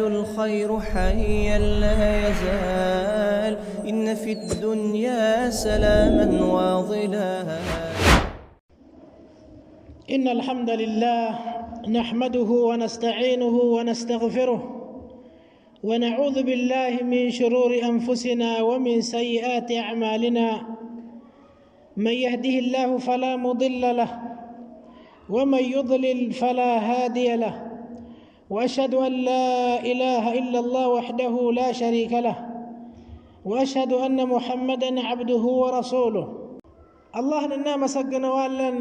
الخير حيا لا يزال، إن في الدنيا سلاما وظلالا. إن الحمد لله نحمده ونستعينه ونستغفره ونعوذ بالله من شرور أنفسنا ومن سيئات أعمالنا، من يهده الله فلا مضل له ومن يضلل فلا هادي له، وأشهد أن لا إله إلا الله وحده لا شريك له، وأشهد أن محمدًا عبده ورسوله. الله ننا مسجن والن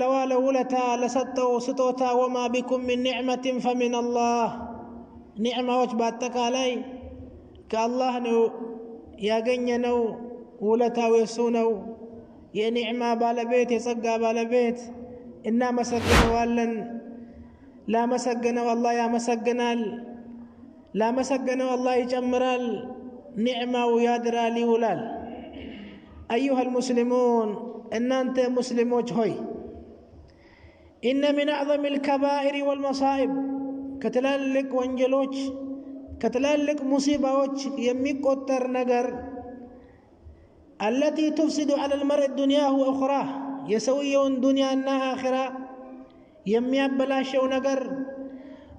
لوالو ولتا لسطو سطوتا وما بكم من نعمة فمن الله. نعمة وجباتك علي كالله نو يا جنينو ولتا ويسونو يا نعمة بالبيت يسقى بالبيت. إنا مسجن والن لا مسجن والله يا مسجنال، لا مسجن والله يجمرال نعمة ويادرا لولال. أيها المسلمون، إن أنت مسلموش هوي، إن من أعظم الكبائر والمصائب كتلالك وانجلوش كتلالك مصيبوش يميك قطر نجر التي تفسد على المرء الدنيا وأخراه، يسويون دنيا أنها آخرة يمياب بلاشو نجر،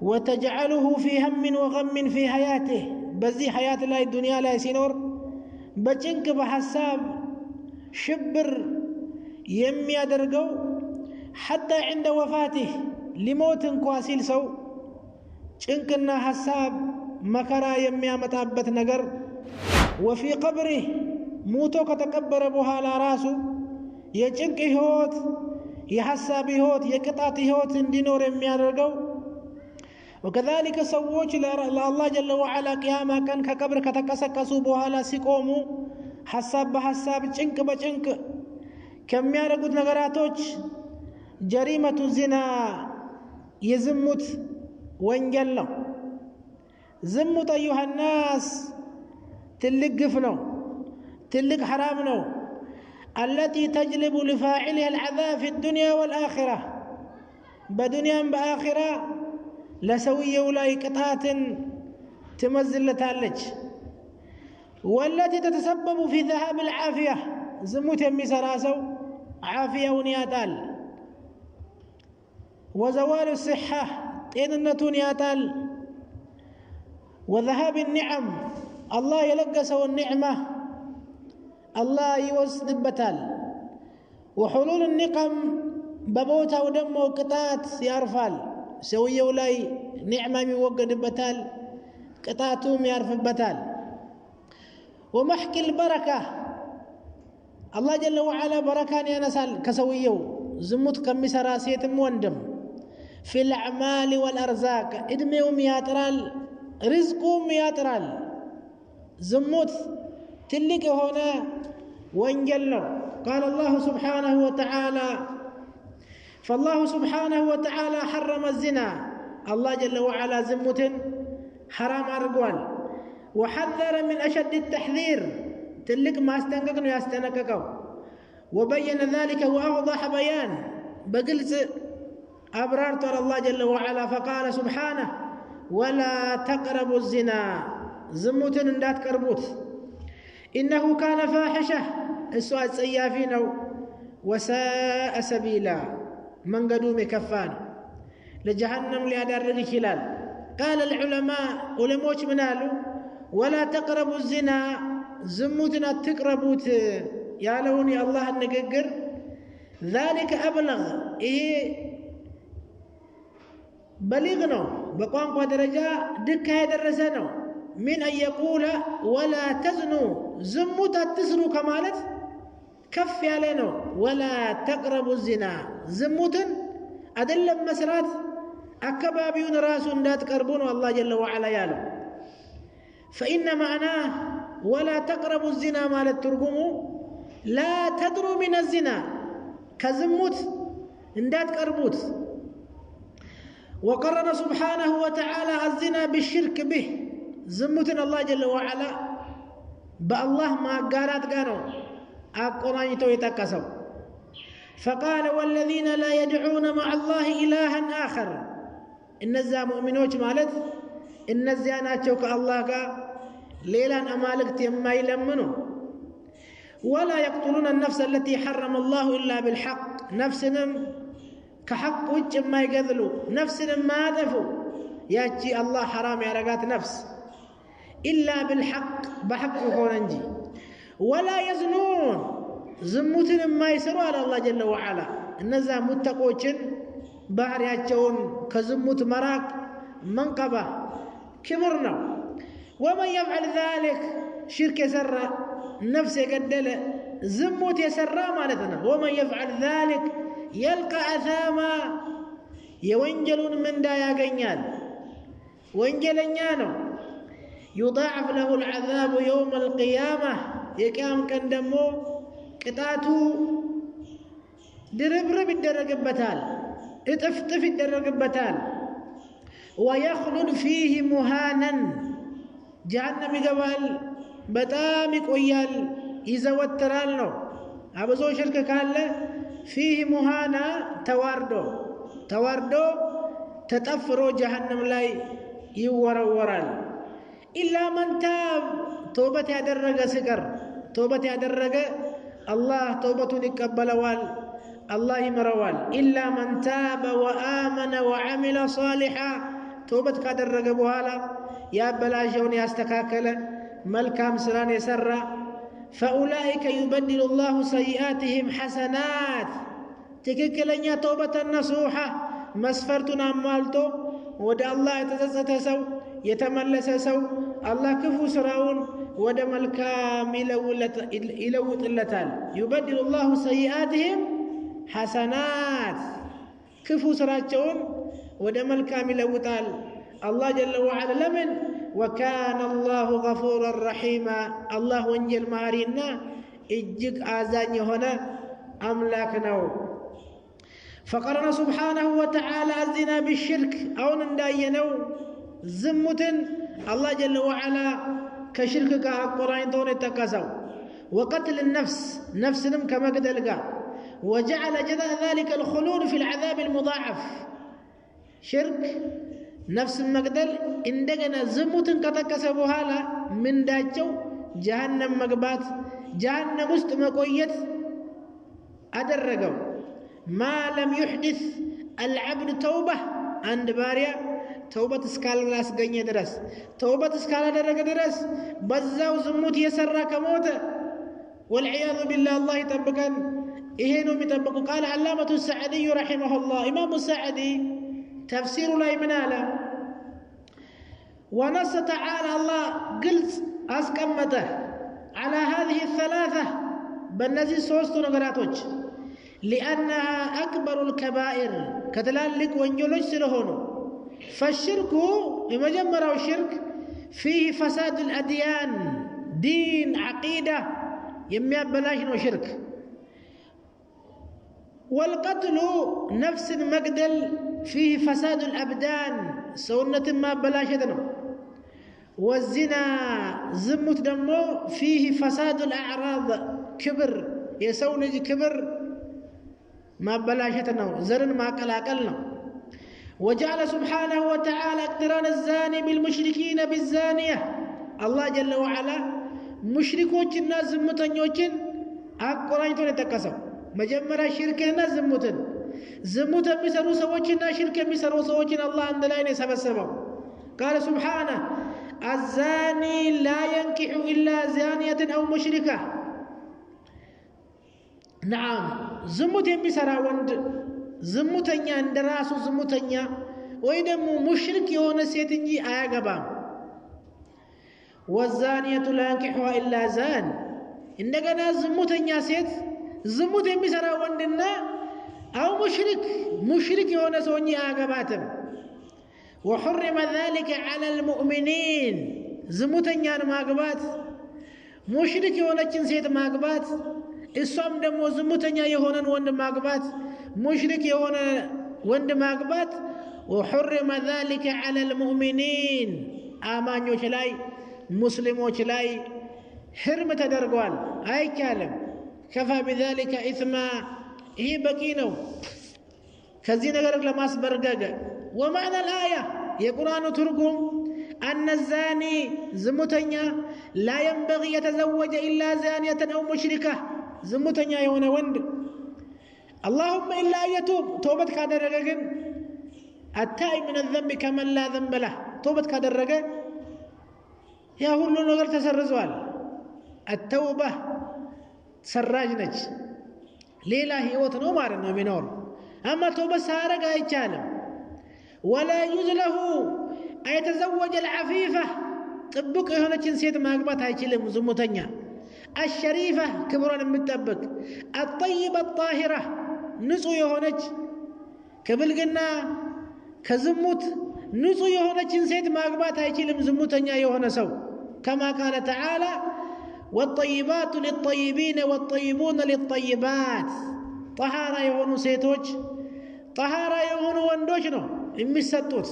وتجعله في هم وغم في حياته. بزي حياة الله الدنيا لا يسينور بچنك بحساب شبر يمي درقو حتى عند وفاته لموت كواسيل سو چنكنا حساب مكرا يمي متابت نجر. وفي قبره موتو كتكبر بها لا راسو يچنك هوت يحساب هوت يقطات هوت اندينور يمي درقو. وكذلك سووش الله جل وعلا قياما كان كقبر كتكسكسو بها لا سيقومو حساب بحساب چنك بچنك كم يارقود نغراتوش جريمة الزنا يزمت وانجل زمت أيها الناس تلق قفنو تلق حرامنو التي تجلب لفاعلها العذاب في الدنيا والآخرة، بدنيا بآخرة لسوية ولا قطعة تمزل لتالج، والتي تتسبب في ذهاب العافية زموت يمي سراسو عافية ونياتال، وزوال الصحة تيننتون ياتال، وذهاب النعم الله يلقسو النعمة الله يوسدبتال، وحلول النقم ببوتا ودم وقطات يارفال سوية ولاي نعمة يوقد بتال قطاتهم يارف بتال. ومحك البركة الله جل وعلا بركان ينسال كسويو زمت كم سراسيت موندم في الأعمال والأرزاق إدميهم ياترال رزقهم ياترال زمت تلك هنا وانجلوا. قال الله سبحانه وتعالى، فالله سبحانه وتعالى حرم الزنا، الله جل وعلا زمت حرام أرقوال، وحذر من أشد التحذير تلك ما استنققن يستنققوا، وبين ذلك وأوضح بيان بقلت أبرار ترى الله جل وعلا، فقال سبحانه ولا تقربوا الزنا زمت اندات كربوت إنه كان فاحشة السؤال سيافين وساء سبيلا من قدوم كفان لجهنم لأدرق خلال. قال العلماء علموش منالو ولا تقربوا الزنا زموتنا تقربوت يا لوني الله النققر ذلك أبلغ بلغنا بقوانقوا درجة دكا يدرسنا من أن يقول ولا تزنوا زموت تسروا كمالت كف علينا ولا تقربوا الزنا زموت أدل مسرات أكبابيون راسون لا تقربون والله جل وعلا يالو. فإن معناه ولا تقربوا الزنا مال الترقمو لا تدروا من الزنا كزموت اندات قربوت. وقرن سبحانه وتعالى الزنا بالشرك به زموتنا الله جل وعلا بالله ما قالت قالوا أقرانيتو يتكسو. فقال والذين لا يدعون مع الله إلها آخر إن الزا مؤمنوش مالت እነዚያ ናቸው ከአላህ ጋር ሌላን አማልክት የማይለምኑ ولا يقتلون النفس التي حرم الله إلا بالحق نفسንም ከሐቅ ውጭ የማይገድሉ ነፍስንም ማያጠፉ ያቺ አላህ ሐራም ያረጋት ነፍስ ኢላ بالحق በሐቅ ሆነ እንጂ ولا يزنون ዝሙትን የማይሰሩ አለ አላህ ጀለ ወዐላ እነዛ ሙተቆችን ባህሪያቸውን ከዝሙት መራቅ መንቀባ ክብር ነው ومن يفعل ذلك ሽርክ የሰራ ነፍስ የገደለ ዝሙት የሰራ ማለት ነው ومن يفعل ذلك يلقى أثاما የወንጀሉን ምንዳ ያገኛል ወንጀለኛ ነው يضاعف له العذاب يوم القيامة የቂያም ቀን ደግሞ ቅጣቱ ድርብርብ ይደረግበታል እጥፍጥፍ ይደረግበታል ويخلد فيه مهانا جهنم ይገባል በጣም ይቆያል ይዘወትራል ነው አብዞ ሽርክ ካለ فيه مهانا ተዋርዶ ተጠፍሮ جهنم ላይ ይወረወራል إلا من تاب توبة ያደረገ ሲቀር توبة ያደረገ الله توبቱን ይቀበለዋል الله ይምረዋል إلا من تاب وآمن وعمل صالحا توبة ካደረገ በኋላ ያበላሸውን ያስተካከለ መልካም ስራን የሰራ فأولئك يبدل الله سيئاتهم حسنات ትክክለኛ توبة نصوحة መስፈርቱን አሟልቶ ወደ አላህ የተጸጸተ ሰው የተመለሰ ሰው አላህ ክፉ ስራውን ወደ መልካም ይለውጥለታል يبدل الله سيئاتهم حسنات ክፉ ስራቸውን ወደ መልካም ይለውጣል الله جل وعلا لمن وكان الله غفورا رحيما الله ወንጀል ማሪና እጅግ አዛኝ የሆነ አምላክ ነው فقرن سبحانه وتعالى الزنا بالشرك أو نداينو زمتن الله جل وعلا كشرك كأقرين دون التكاسو وقتل النفس نفسهم كما قد لقى وجعل جزاء ذلك الخلود في العذاب المضاعف شرك نفس مقدل اندقنا زمتن كتكسبوها لا من داجو جهنم مقبات جهنم مستمكويت أدرقوا ما لم يحدث العبد توبة عند باريا توبة اسكال راس غني درس توبة اسكال درك درس بزاو زموت يسرى كموت والعياذ بالله الله يطبقن إهينو ميطبقوا قال علامة السعدي رحمه الله إمام السعدي تفسير لا يمناله ونص تعالى الله قلت أسكمته على هذه الثلاثة بالنزي سوستو نغراتوج لأنها أكبر الكبائر كتلالك وانجلوج سلهونو فالشرك لمجمرة الشرك فيه فساد الأديان دين عقيدة يمياب بلاش وشرك والقتل نفس مقدل فيه فساد الأبدان سونة ما بلاشتنا والزنا زمت دمو فيه فساد الأعراض كبر يسونج كبر ما بلاشتنا زرن ما قلاقلنا وجعل سبحانه وتعالى اقتران الزاني بالمشركين بالزانية الله جل وعلا مشركوچنا زمتنيوچن አቆራኝቶን የተከሰው መጀመሪያ ሽርክና ዝሙት የሚሰሩ ሰዎችና ሽርክ የሚሰሩ ሰዎችን አላህ አንድ ላይ ነው የሰበሰበው قال سبحانه الزاني لا ينكح إلا زانية أو مشركة نعم ዝሙት የሚሰራ ወንድ ዝሙተኛ እንደራሱ ዝሙተኛ ወይ ደግሞ ሙሽሪክ የሆነ ሴት እንጂ አያገባም والزانية لا ينكحها إلا زان እንደገና ዝሙተኛ ሴት ዝሙት የሚሰራ ወንድና አው ሙሽሪክ የሆነ ሰው እንጂ አያገባትም وحرم ذلك على المؤمنين ዝሙተኛን ማግባት ሙሽሪክ የሆነችን ሴት ማግባት እሷም ደግሞ ዝሙተኛ የሆነን ወንድ ማግባት ሙሽሪክ የሆነ ወንድ ማግባት وحرم ذلك على المؤمنين አማኞች ላይ ሙስሊሞች ላይ حرم ተደርጓል አይቻልም كفى بذلك إثما هي بكينو كذي نقرأ لماس برجاجة ومعنى الآية يقرأن ترجم أن الزاني زمتنيا لا ينبغي يتزوج إلا زانية أو مشركة زمتنيا يونا وند اللهم إلا أن يتوب توبت كادر رجل التائب من الذنب كمن لا ذنب له توبت كادر رجل يا هلو نغر تسرزوال التوبة سراجنج ليلا هيوت نومار نومينور أما توبة سارق أي كالم ولا يجوز له أن يتزوج العفيفة طبق هنا جنسية ماقبات هاي كلم زمتنيا الشريفة كبران متطبق الطيبة الطاهرة نصو يهونج كبلغنا كزموت نصو يهونج جنسية ماقبات هاي كلم زمتنيا يهون سو كما قال تعالى والطيبات للطيبين والطيبون للطيبات طهارة يهونو سيتوج طهارة يهونو وندوشنو የሚሰጡት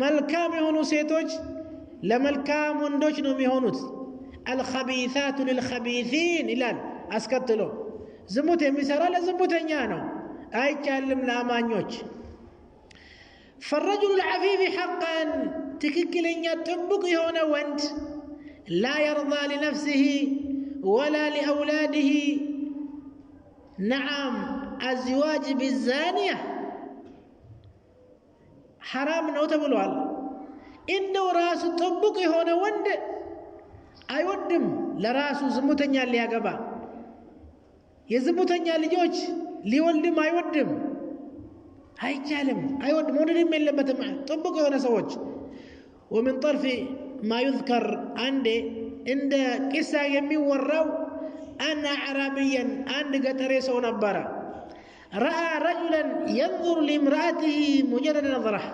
መልካም የሆኑ ሴቶች ለመልካም ወንዶች ነው የሚሆኑት الخبيثات للخبيثين ይላል አስከትሎ ዝሙት የሚሰራ ለዝሙተኛ ነው አይቻልም ለአማኞች فالرجل العفيف حقا ትክክለኛ ጥብቅ የሆነ ወንድ لا يرضى لنفسه ولا لأولاده نعم الزواج بالزانية حرام ነው ተብሏል እንደው ራሱ ጥብቅ የሆነ ወንድ አይወድም ለራሱ ዝሙተኛ ሊያገባ የዝሙተኛ ልጆች ሊወልድም አይወድም አይቻልም አይወድም ወንድም የለበትም ጥብቅ የሆነ ሰዎች ومن طرف ما يذكر عند قصة የሚወራው أن أعرابيا عند قطري ሰው ነበረ رأى رجلا ينظر لامرأته مجرد نظره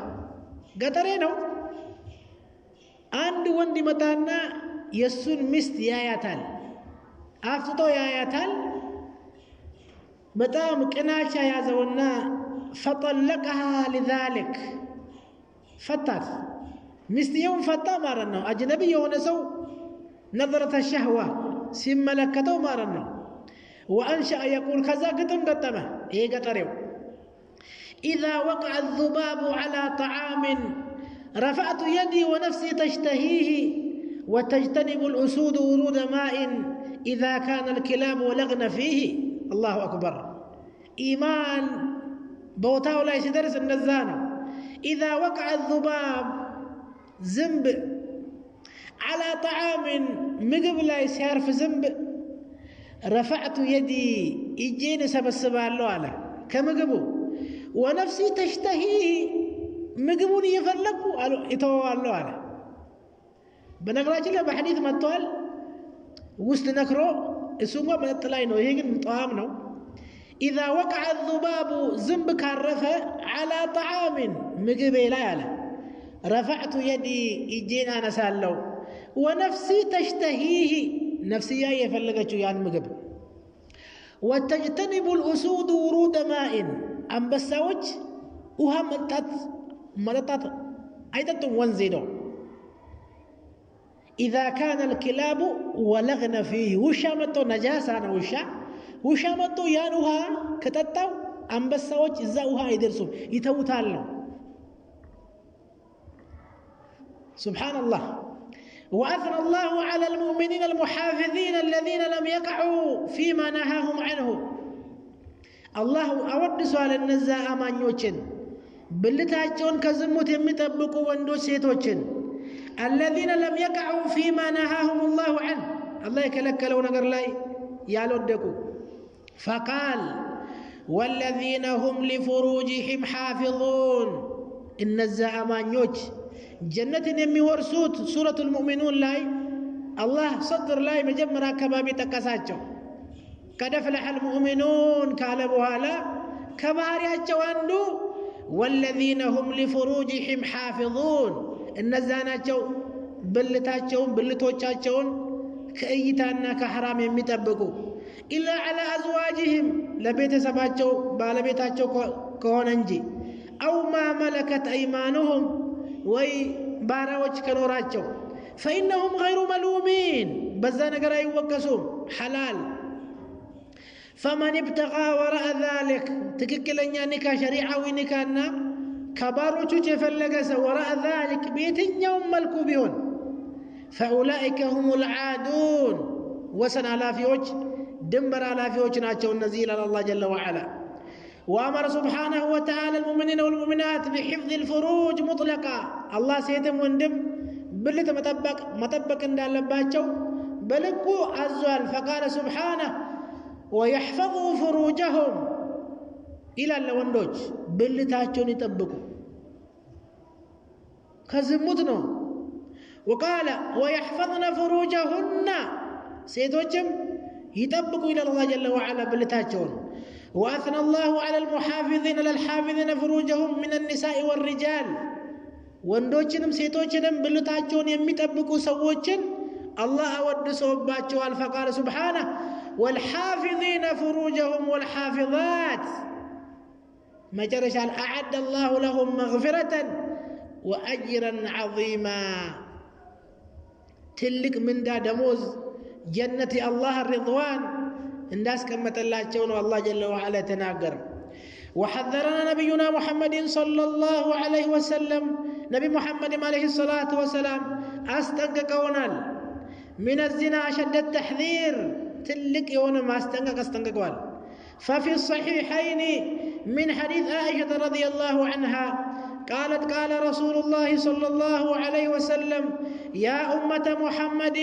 قطري ነው አንድ ወንድ መጣና የሱን ሚስት ያያታል አፍጥጦ ያያታል በጣም ቅናቻ ያዘውና فطلقها لذلك ፈታት ሚስትየውን ፈታ ማለት ነው አጅነቢ የሆነ ሰው نظرة الشهوة ሲመለከተው ማለት ነው وأنشأ يقول كذا قطم قطمه إيه قطريو إذا وقع الذباب على طعام رفعت يدي ونفسي تشتهيه وتجتنب الأسود ورود ماء إذا كان الكلاب ولغن فيه الله أكبر إيمان بوتاو لا يسدرس النزانة إذا وقع الذباب زنب على طعام مقب لا يسيرف زنب رفعت يدي إجيني سبسبالو على كمقبو ونفسي تشتهيه مقبوني يفلقوا يتوالو على بنقراج له بحديث متوال وسط نكرو السوق من الطلاينو يهجن طعامنا إذا وقع الذباب زنب كرفه على طعام مقبي لا ياله رفعت يدي إجينا أنا سالو ونفسي تشتهيه نفسيا يفلقچو ያን ምግብ وتجتنب الأسود ورود ماء አንበሳዎች ውሃ መጠጣት አይጠጡም ወንዝ ሄደው إذا كان الكلاب ولغن فيه ውሻ መጥቶ ነጃሳ ነው ውሻ መጥቶ ያን ውሃ ከጠጣው አንበሳዎች እዛ ውሃ አይደርሱም ይተውታል ነው سبحان الله وأثنى الله على المؤمنين المحافظين الذين لم يقعوا فيما نهاهم عنه الله أود سؤال النزاء أمانيوچن بلتاچون كزموت يميطبقوا وندو سيتوچن الذين لم يقعوا فيما نهاهم الله عنه الله يكلكلو نغر لاي يالودكو فقال والذين هم لفروجهم حافظون النزاء أمانيوچ جنة የሚወርሱት سورة المؤمنون ላይ الله صدر ላይ መጀመሪያ አካባቢ ተቀሳቸው قد أفلح المؤمنون ካለ በኋላ ከባህሪያቸው አንዱ والذين هم لفروجهم حافظون እነዛ ናቸው ብልቶቻቸውን ከእይታና ከሐራም የሚጠብቁ إلا على أزواجهم ለቤተሰባቸው ባለቤታቸው ከሆነ እንጂ أو ما ملكت أيمانهم ወይ ባራዎች ከኖራቸው فإنهم غير ملومين በዛ ነገር አይወቀሱም حلال فمن ابتغى وراء ذلك ትክክለኛ ኒካ ሸሪዓዊ ኒካና ከባሮቹ የፈለገ ሰው وراء ذلك بيتنيوم ملكو بيون فأولئك هم العادون وسن على فيوج دمر على فيوج ناتشو النزيل على الله جل وعلا وأمر سبحانه وتعالى المؤمنين والمؤمنات بحفظ الفروج مطلقا الله سيتم وندم بلت مطبق اندال باتشو بلكو أزوال فقال سبحانه ويحفظوا فروجهم إلى اللوندوج بلتاتشو يطبقوا كزمتنا وقال ويحفظن فروجهن سيتوجم يطبقوا إلى الله جل وعلا بلتاتشون وأثنى الله على المحافظين للحافظين فروجهم من النساء والرجال وندوچنم سيتوچنم بلتاچون يميطبقوا سوچن الله اودسوباچوال فقال سبحانه والحافظين فروجهم والحافظات مجرشال أعد الله لهم مغفرة وأجرا عظيما تلك من دا دموز جنة الله الرضوان الناس كما تلاچون الله جل وعلا تناقر وحذرنا نبينا محمد صلى الله عليه وسلم نبي محمد عليه الصلاة والسلام أستنققونال من الزنا أشد التحذير تلك يوم ما استنققوال ففي الصحيحين من حديث عائشة رضي الله عنها قالت قال رسول الله صلى الله عليه وسلم يا أمة محمد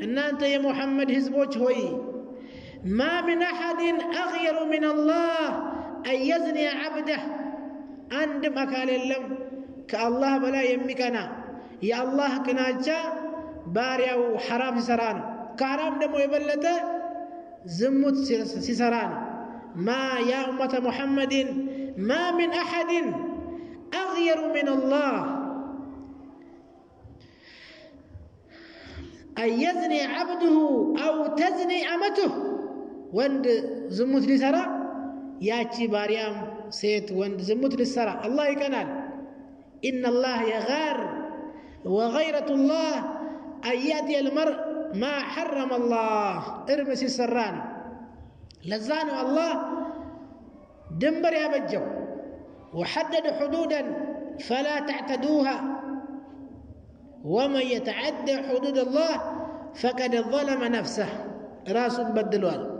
إن أنت يا محمد هزبوش هوي ما من أحد أغير من الله أن يزني عبده عندما قال اللم كالله بلا يمكنا يا الله كناجا باريا وحرام سران كحرام دمو يبلت زمت سران ما يا أمة محمد ما من أحد أغير من الله أن يزني عبده أو تزني أمته وند زمت لسرا ياتي باريام سيت وند زمت لسرا الله يكنال إن الله يغار وغيرة الله أن يأتي المرء ما حرم الله ارمس السران لزان الله دمبر يا بجو وحدد حدودا فلا تعتدوها ومن يتعدى حدود الله فقد ظلم نفسه راس بدلوال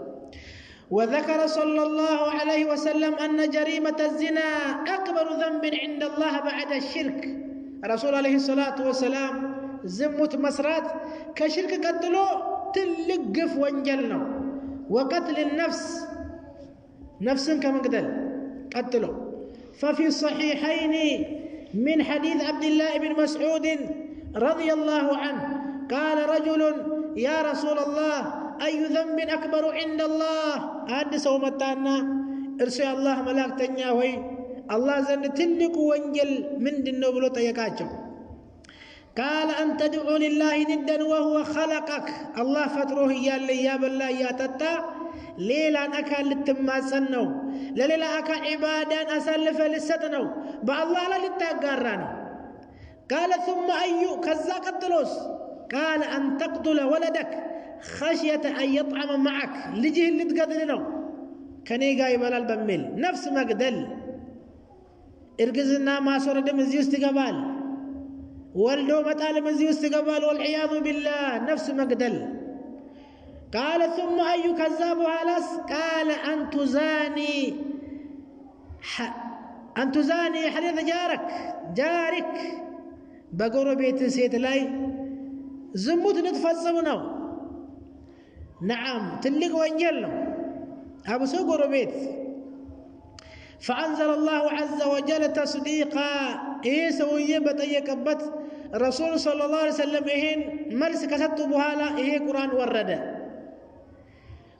وذكر صلى الله عليه وسلم أن جريمة الزنا أكبر ذنب عند الله بعد الشرك رسول عليه الصلاة والسلام زمت مسرات كشرك قتلوا تلقف وانجلنا وقتل النفس نفس كما قتلوا ففي الصحيحين من حديث عبد الله بن مسعود رضي الله عنه قال رجل يا رسول الله أي ذنب أكبر عند الله هذا سومتانا إرسي الله ملاك تنياوي الله زند تلك وانجل من دنوبلو تيكاتشو قال أن تدعو لله ندا وهو خلقك الله فتروه يا اللي يا بالله يا تتا ليلا أكا للتماسنو لليلا أكا عبادا أسلف للستنو بالله لا للتاقارانو قال ثم أي كذا قتلوس قال أن تقتل ولدك خشية أن يطعم معك لجه اللي تقتلنو كني قايب على البميل نفس مقدل إرقزنا ما سورد من زيوس تقبال والدو متال من زيوس تقبال والعياذ بالله نفس مقدل قال ثم أي كذابها لس قال أن تزاني حديث جارك بقرب بيت سيت لاي زموت نتفصمنا نعم تلق وانجلنا أبو سوق بيت فأنزل الله عز وجل تصديقا إيه سوية بتيكبت رسول صلى الله عليه وسلم إهين ملس كسبت بهالا إيه قرآن ورد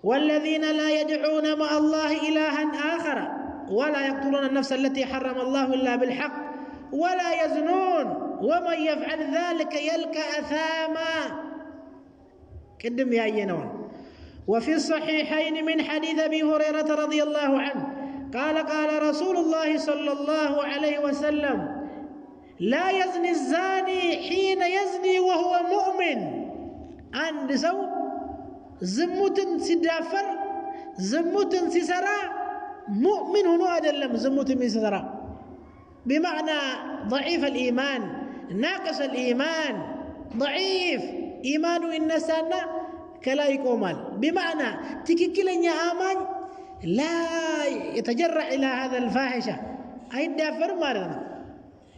والذين لا يدعون مع الله إلها آخر ولا يقتلون النفس التي حرم الله إلا بالحق ولا يزنون ومن يفعل ذلك يلقى أثاما كدم يا ينون وفي الصحيحين من حديث أبي هريرة رضي الله عنه قال رسول الله صلى الله عليه وسلم لا يزني الزاني حين يزني وهو مؤمن عند سو زموت سدافر زموت سسرا مؤمن هنا أدلم زموت سسرا بمعنى ضعيف الإيمان ناقص الإيمان ضعيف إيمانه إنسانا كلا يقومال بمعنى تككلن يا آمان لا يتجرع إلى هذا الفاحشة أي دافر مارنا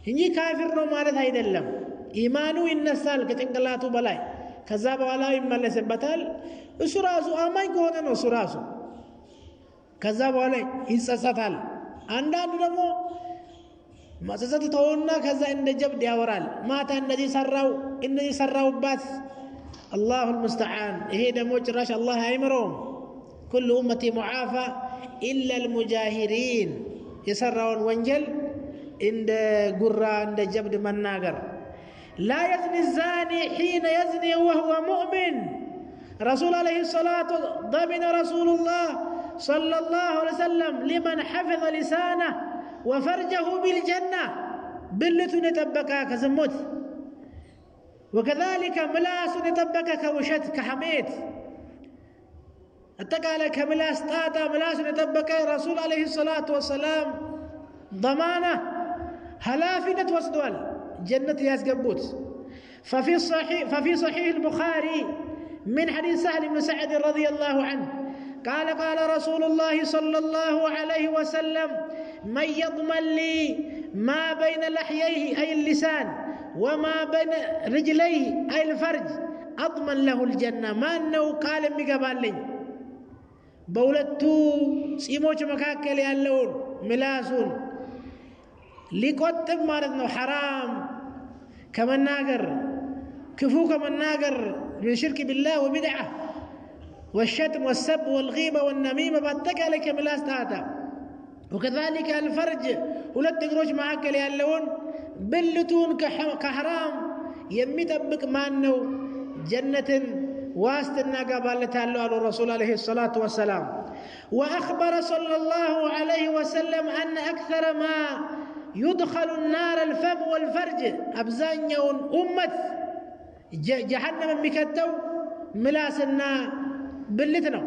إني كافر نو مارد هيدا اللم إيمانه إنسال كتنقلاتو بلاي كذاب ولا يمال سبتال سراسو آمان كونن سراسو كذاب ولا ينسساتال عندنا دمو ما تزتتونا كذا إن جبد يورال ما تندي سراو بات الله المستعان هي دمو جراش الله يمرهم كل أمتي معافى إلا المجاهرين يسرون وانجل عند قرى عند جبد من ناقر لا يزني الزاني حين يزني وهو مؤمن رسول عليه الصلاة ضمن رسول الله صلى الله عليه وسلم لمن حفظ لسانه وفرجه بالجنة بلت نتبكى كزموت وكذلك ملاس نتبكى كوشت كحميد اتقال كملاس طاطا ملاس نتبكى رسول عليه الصلاة والسلام ضمانة هلافنة وصدوال جنة ياسقبوت ففي صحيح البخاري من حديث سهل بن سعد رضي الله عنه قال رسول الله صلى الله عليه وسلم من يضمن لي ما بين لحييه أي اللسان وما بين رجليه أي الفرج أضمن له الجنة ما أنه قال مقبال لي بولدتو سيموش مكاكل يالون ملاسون لكتب ماردنا حرام كمن ناقر كفو كمن ناقر من شرك بالله وبدعه والشتم والسب والغيبة والنميمة باتكى لك ملاس تاتا وكذلك الفرج ولد قروش معك ليالون بلتون كحرام يمتبك مانو جنة واستنا قبالتها على الرسول عليه الصلاة والسلام وأخبر صلى الله عليه وسلم أن أكثر ما يدخل النار الفم والفرج أبزان يون أمة جهنم مكتو ملاسنا بلتنا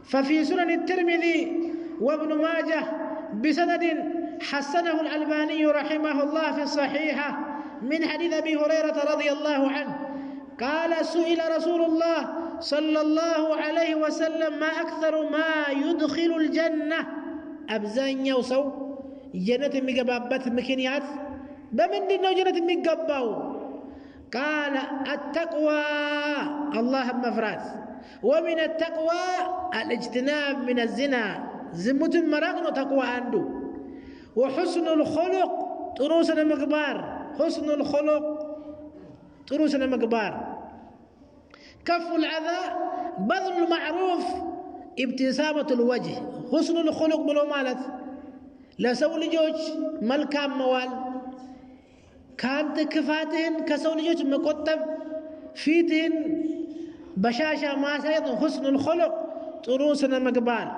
ففي سنن الترمذي وابن ماجه بسند حسنه الألباني رحمه الله في الصحيحة من حديث أبي هريرة رضي الله عنه قال سئل رسول الله صلى الله عليه وسلم ما أكثر ما يدخل الجنة أبزان يوسو جنة مقبابات مكنيات بمن دينو جنة مقباو قال التقوى الله مفراد ومن التقوى الاجتناب من الزنا زمت مرقن تقوى عنده وحسن الخلق تروسنا مقبار حسن الخلق تروسنا مقبار كف العذى بذل المعروف ابتسامة الوجه حسن الخلق بلو مالت لا سول جوج ملكام موال كانت كفاتهن كسول جوج مقطب فيتهن بشاشة ما سيد حسن الخلق تروسنا مقبال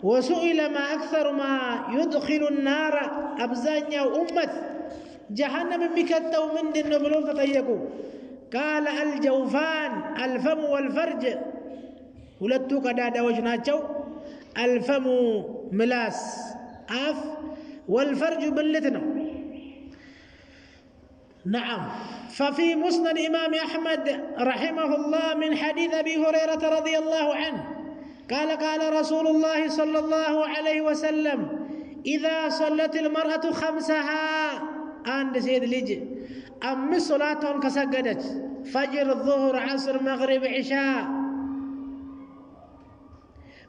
وسئل ما أكثر ما يدخل النار أبزانيا وأمة جهنم بكتو من دين نبلون تطيقوا قال الجوفان الفم والفرج ولدتو قدادا وجناتشو الفم ملاس أف والفرج بلتنا نعم ففي مسند إمام أحمد رحمه الله من حديث أبي هريرة رضي الله عنه قال رسول الله صلى الله عليه وسلم إذا صلت المرأة خمسها عند سيد ليجي أم صلاة كسجدت فجر الظهر عصر مغرب عشاء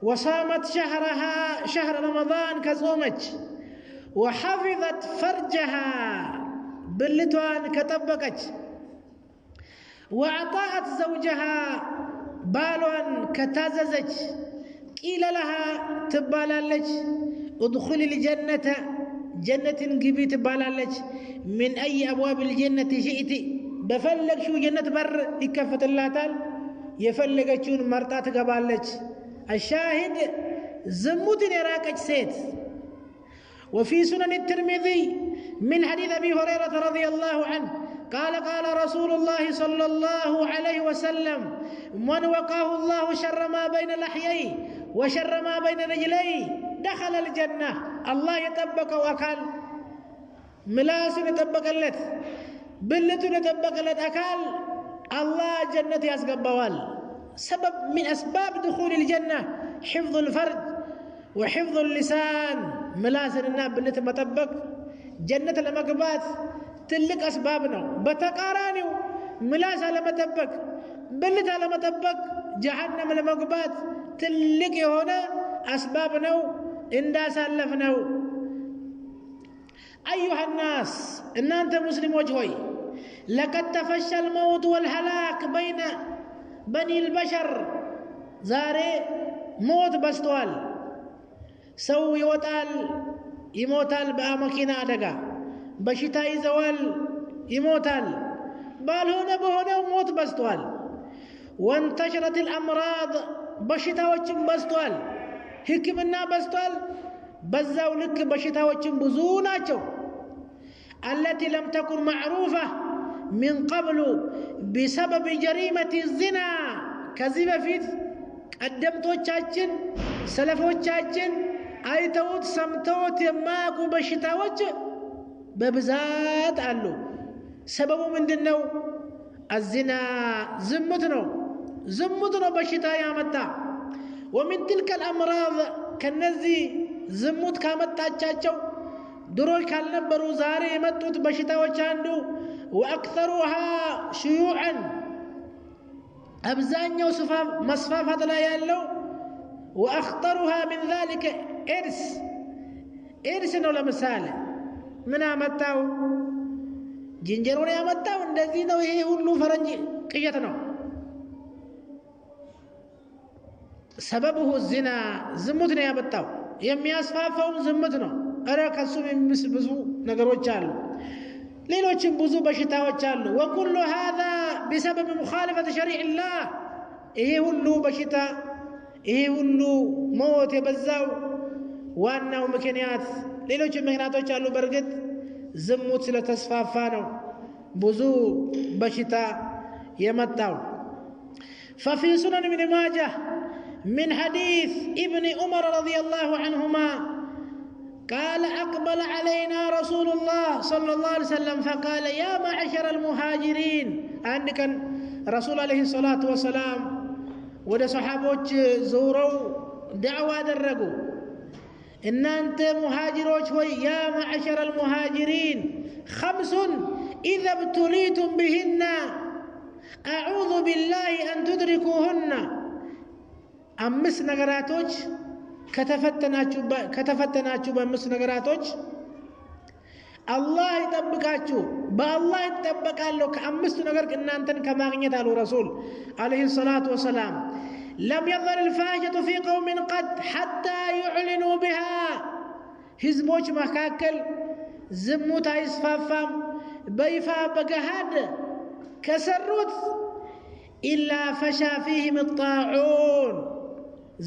وصامت شهر رمضان كصومت وحفظت فرجها بلتوان كطبقت وأطاعت زوجها بالوان كتاززت قيل لها تبالالج ادخل الجنة جنة قبي تبالالج من أي أبواب الجنة شئت بفلق شو جنة بر إكفة الله تعالى يفلق شون مرتات قبالج الشاهد زموت نراكج سيت وفي سنن الترمذي من حديث أبي هريرة رضي الله عنه قال رسول الله صلى الله عليه وسلم من وقاه الله شر ما بين لحييه وشر ما بين رجليه دخل الجنة الله يطبق وكال ملاس يطبق اللت ብልቱን የጠበቀለት አካል አላህ ጀነት ያስገባዋል። ሰበብ من أسباب دخول الجنة حفظ الفرج وحفظ اللسان ملاسننا ብልት መጠበቅ ጀነት ለመግባት ትልቅ አስባብ ነው። በተቃራኒው ምላስ አለመጠበቅ ብልት አለመጠበቅ ጀሃነም ለመግባት ትልቅ የሆነ አስባብ ነው እንዳሳለፍነው። أيها الناس إن أنت مسلم وجهي لقد تفشى الموت والهلاك بين بني البشر زاري موت بستوال سو يوتال يموتال بأمكينا أدقا بشتاي زوال يموتال بالهنا بهنا موت بستوال وانتشرت الأمراض بشتا وچم بستوال حكمنا بستوال بزاو لك بشتا وچم بزوناچو التي لم تكن معروفة من قبل بسبب جريمة الزنا كذب فيت قدمتوچاچن سلفوچاچن አይተውት ሰምተውት የማያውቁ በሽታዎች በብዛት አሉ። ሰበቡ ምንድነው? አዝና ዝሙት ነው። ዝሙት ነው በሽታ ያመጣ። ومن تلك الأمراض ከነዚህ ዝሙት ካመጣቻቸው ድሮ ካልነበሩ ዛሬ የመጡት በሽታዎች አንዱ وأكثرها شيوعا አብዛኛው መስፋፋት ላይ ያለው وأخطرها من ذلك إرس ነው። ለምሳሌ ምን አመጣው? ጅንጀሮን ያመጣው እንደዚህ ነው። ይሄ ሁሉ ፈረንጅ ቅየት ነው። ሰበቡሁ الزنا ዝሙት ነው ያመጣው። የሚያስፋፋው ዝሙት ነው። አረ ከሱ ብዙ ነገሮች አሉ። ሌሎችም ብዙ በሽታዎች አሉ። وكل هذا بسبب مخالفة شريع الله ይሄ ሁሉ በሽታ ይሄ ሁሉ ሞት የበዛው ዋናው ምክንያት ሌሎች ምክንያቶች አሉ። በርግጥ ዝሙት ስለተስፋፋ ነው ብዙ በሽታ የመጣው። ففي سنن ابن ماجه من حديث ابن عمر رضي الله عنهما قال أقبل علينا رسول الله صلى الله عليه وسلم فقال يا معشر المهاجرين عندك رسول عليه الصلاة والسلام ወደ ሰሃቦች ዞረው ዳዕዋ አደረጉ። እናንተ ሙሃጅሮች ሆይ ያ ማዕሸረ المهاجرين خمس إذا ابتليتم بهن أعوذ بالله أن تدركوهن አምስት ነገራቶች ከተፈተናችሁ በአምስት ነገራቶች አላህ ይጠብቃችሁ በአላህ ይጠበቃለሁ ከአምስቱ ነገር እናንተን ከማግኘት አሉ ረሱል አለይሂ ሰላቱ ወሰላም። لم يظهر الفاحشة في قوم قد حتى يعلنوا بها ህዝቦች መካከል ዝሙት አይስፋፋም በይፋ በገሃድ ከሰሩት إلا فشى فيهم الطاعون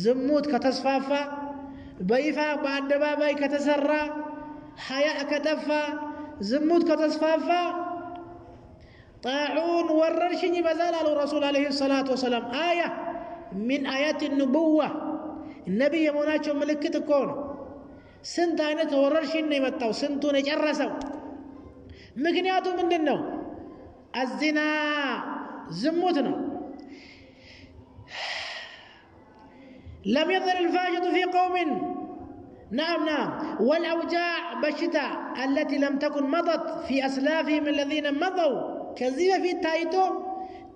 ዝሙት ከተስፋፋ በይፋ በአደባባይ ከተሰራ حياء كتفا زموت كتسفافا طاعون وررشني بزال على الرسول عليه الصلاة والسلام آية من آيات النبوة النبي يموناتشو ملكت كون سنت آينة وررشني متاو سنتو نجرسو مكنياتو من دنو الزنا زموتنا لم يظهر الفاحشة في قوم نعم والأوجاع بشتاء التي لم تكن مضت في أسلافهم الذين مضوا كذب في تايتو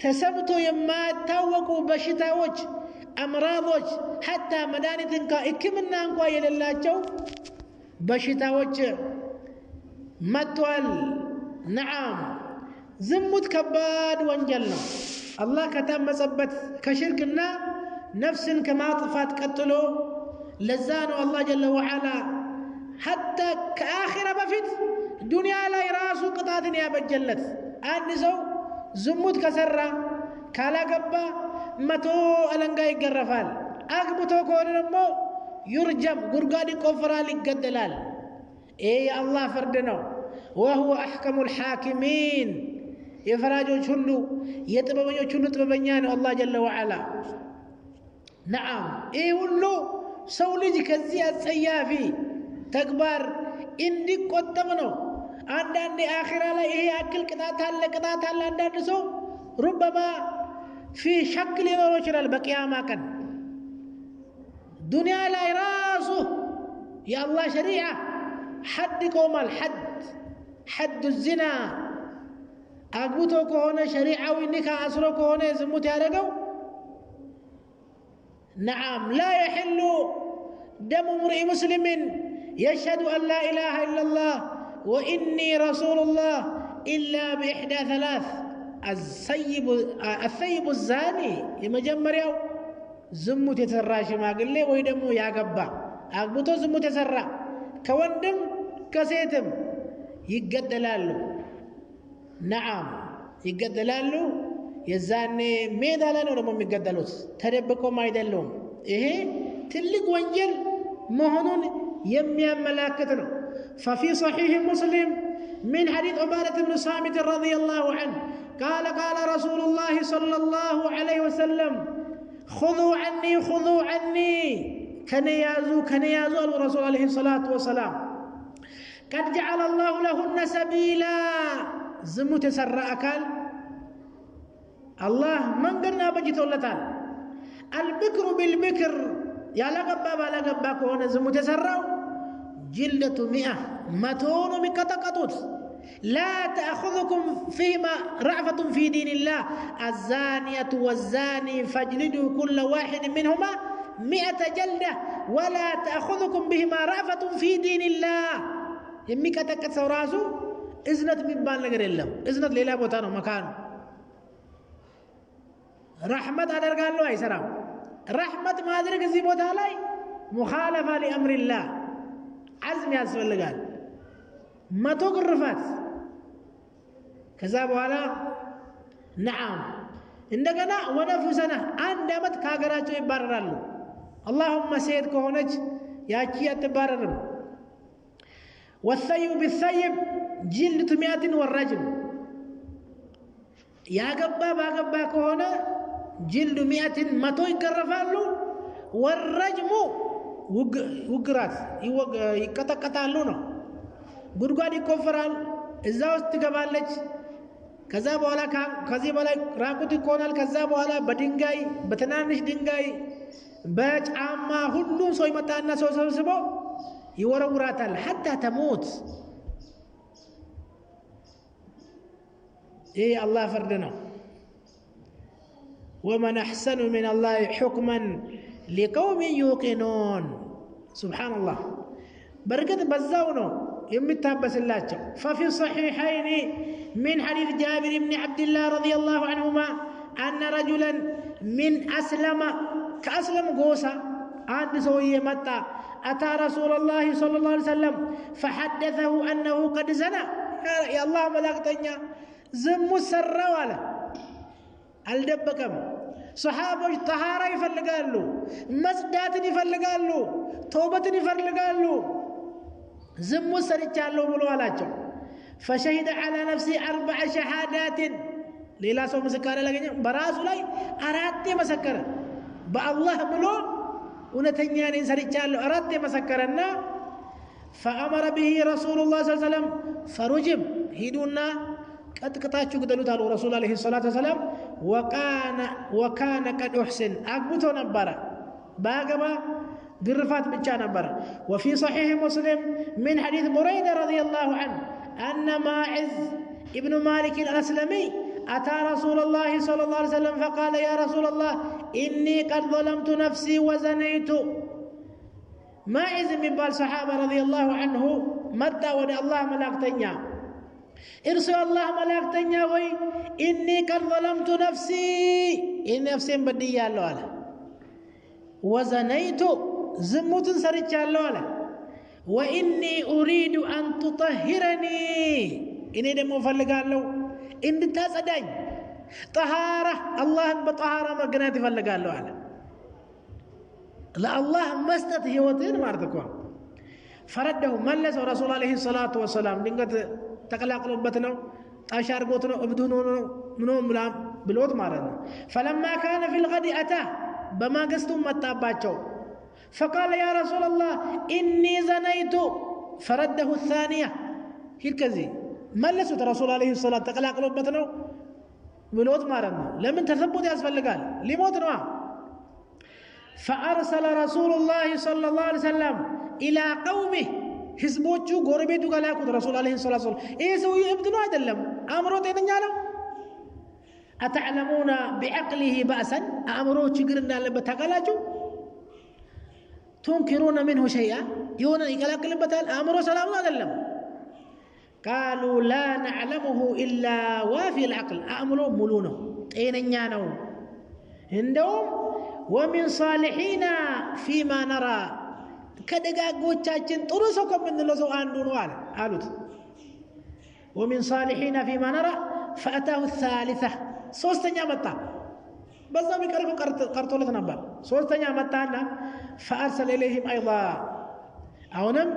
تسبتوا يما توقوا بشتاء وجه أمراض وجه حتى مدانة إكمنا أنقوا يللاجو بشتاء وجه متول نعم زمت كباد وانجلنا الله كتاب مصبت كشركنا نفس كما طفات قتلوا لزانوا الله جل وعلا حتى كآخرة بفت دنيا لا يراسو قطعتني يا بجلت أنسو زموت كسرة كالا قبا متو ألنقا يقرفال أقبتو كون نمو يرجم قرقادي كفرا لقدلال إيه الله فردنا وهو أحكم الحاكمين يفراجو شلو يتببنيو شلو تببنيان الله جل وعلا نعم إيه ولو ሰው ልጅ ከዚህ አጸያፊ ተግባር እንዲቆጠብ ነው አንዳንዴ አኺራ ላይ ይሄ ያክል ቅጣት አለ አንዳንድ ሰው ሩበማ ፊ ሸክ ሊኖረው ይችላል በቂያማ ቀን ዱንያ ላይ ራሱ የአላህ ሸሪዓ ሐድ ይቆማል ሐድ الزنا አግብቶ ከሆነ ሸሪዓዊ ኒካ አስሮ ከሆነ ዝሙት ያደረገው نعم لا يحل دم امرئ مسلم يشهد أن لا إله إلا الله وإني رسول الله إلا بإحدى ثلاث الثيب الزاني يمجمر يو زمت يتسرى شماغل لي ويدمو يا قبا أقبطو زمت يتسرى كوندم كسيتم يقدلالو نعم يقدلالو يزاني ميدا لانو رمو يقدلوس تربكو ما يدلون إيه تلق وانجل مهنون يميا ملاكتنا ففي صحيح مسلم من حديث عبادة بن صامت رضي الله عنه قال رسول الله صلى الله عليه وسلم خذوا عني كنيازو الرسول عليه الصلاة والسلام قد جعل الله لهن سبيلا زمت سراء أكال الله من قلنا بجتولتان البكر بالبكر يا لقبا كون زمت سراء جلة 100 متون مكتقطوت لا تأخذكم فيما رعفة في دين الله الزانية والزاني فاجلدوا كل واحد منهما 100 جلدة ولا تأخذكم بهما رعفة في دين الله يمي كتقط سوراسو إذنت مبان لغير الله إذنت ليلا بوتانو مكان رحمة أدرقال له أي سلام رحمة ما أدرق زي بوتالاي مخالفة لأمر الله عزم ياسف اللي قال ما تقرفات كذاب ولا نعم عندنا ونفسنا عندما كاغراتو يبررالو اللهم سيد كهونج ياكي يتبرر والثيب بالثيب جلد 100 والرجم يا قبا كهونا جلد 100 متو يقرفالو والرجم ውግራት ይቀጠቀጣሉ ነው ጉድጓድ ይቆፈራል እዛ ውስጥ ትገባለች ከዛ በኋላ ከዚህ በላይ ራቁት ይኮናል ከዛ በኋላ በድንጋይ በትናንሽ ድንጋይ በጫማ ሁሉም ሰው ይመጣና ሰው ሰብስቦ ይወረውራታል حتى تموت ይሄ አላህ ፍርድ ነው ومن أحسن من الله حكما لقوم يوقنون سبحان الله بركة بزاونو يمتابس الله ففي الصحيحين من حديث جابر بن عبد الله رضي الله عنهما أن رجلا من أسلم كأسلم قوسا عند سوية متى أتى رسول الله صلى الله عليه وسلم فحدثه أنه قد زنى يا الله ملاكتنيا زم السر ولا الدبكم صحابوش طهارة يفلقالو مسجدات يفلقالو توبة يفلقالو زمو سريتشالو بلو علاجو فشهد على نفسي 4 شهادات ليلا سو مسكارة لغنيا براسو لاي أراتي مسكرة بالله بلو ونتنياني سريتشالو أراتي مسكرنا فأمر به رسول الله صلى الله عليه وسلم فرجم هيدونا قد قطعتشو قدلو تالو رسول عليه الصلاة والسلام وكان قد أحسن أقبطو نبرا باقبا قرفات بجا نبرا وفي صحيح مسلم من حديث بريدة رضي الله عنه أن ماعز ابن مالك الأسلمي أتى رسول الله صلى الله عليه وسلم فقال يا رسول الله إني قد ظلمت نفسي وزنيت ماعز من بالصحابة رضي الله عنه مدى ودى الله ملاكتنيا ارسل الله ملاكتنيا وي إني قد ظلمت نفسي إن نفسي بدي الله على وزنيت زموت سرج الله على وإني أريد أن تطهرني إني دمو فلقان له إن تاسدين طهارة الله بطهارة ما قناتي فلقان له على لا الله مستت هيوتين مارتكوا فرده ملس رسول عليه الصلاة والسلام دنقت تقلاقلوا بتنو أشار قوتنا أبدونو منهم بالوت مارنا فلما كان في الغد أتاه بما قستم متاباتشو فقال يا رسول الله إني زنيت فرده الثانية ሂድ ከዚህ መለሱት ረሱል አለይሂ ሰላም ተቀላቅሎበት ነው ብሎት ማለት ነው ለምን ተሰቡት ያስፈልጋል ሊሞት ነው فأرسل رسول الله صلى الله عليه وسلم إلى قومه ህዝቦቹ ጎረቤቱ ጋር ላኩት ረሱል አለይሂ ሰላም ይሄ ሰውዬ እብድ ነው አይደለም አእምሮ ጤነኛ ነው أتعلمون بعقله بأسا أمره ችግር እንዳለበት ታውቃላችሁ تنكرون منه شيئا يሆነ ይከለክልበታል አእምሮ ሰላም ነው አይደለም قالوا لا نعلمه إلا وافي العقل أمره ሙሉ ነው ጤነኛ ነው እንደውም ومن صالحين فيما نرى ከደጋጎቻችን ጥሩ ሰው ከምንለው ሰው አንዱ ነው አሉት ومن صالحين فيما نرى فأتاه الثالثة ሶስተኛ መጣ በዛው ቢቀርብ ቀርቶለት ነበር ሶስተኛ መጣና فأرسل إليهم أيضا አሁንም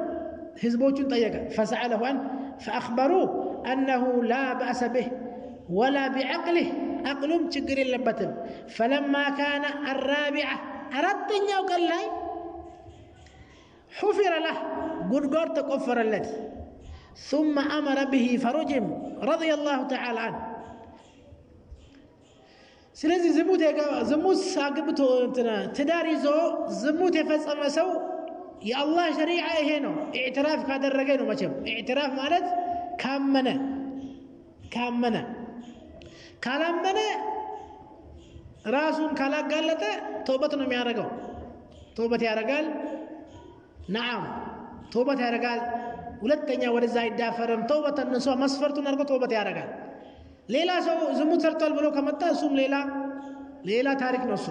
ህዝቦቹን ጠየቀ فسأله عنه فأخبروه أنه لا بأس به ولا بعقله أقلم ችግር የለበትም فلما كان الرابعة አራተኛው ቀን ላይ حفر له ጉድጓድ ተቆፈረለት ثم أمر به فرجم رضي الله تعالى عنه ስለዚህ ዝሙት አግብቶ ትዳር ይዞ ዝሙት የፈጸመ ሰው የአላህ ሸሪዓ ይሄ ነው ኢዕትራፍ ካደረገ ነው መቼም ኢዕትራፍ ማለት ካመነ ካላመነ ራሱን ካላጋለጠ ተውበት ነው የሚያደርገው ተውበት ያደርጋል نعم ተውበት ያደርጋል ሁለተኛ ወደዛ አይዳፈርም ተውበት እነሱ መስፈርቱን አድርጎ ተውበት ያደርጋል ሌላ ሰው ዝሙት ሰርቷል ብሎ ከመጣ እሱም ሌላ ታሪክ ነው እሱ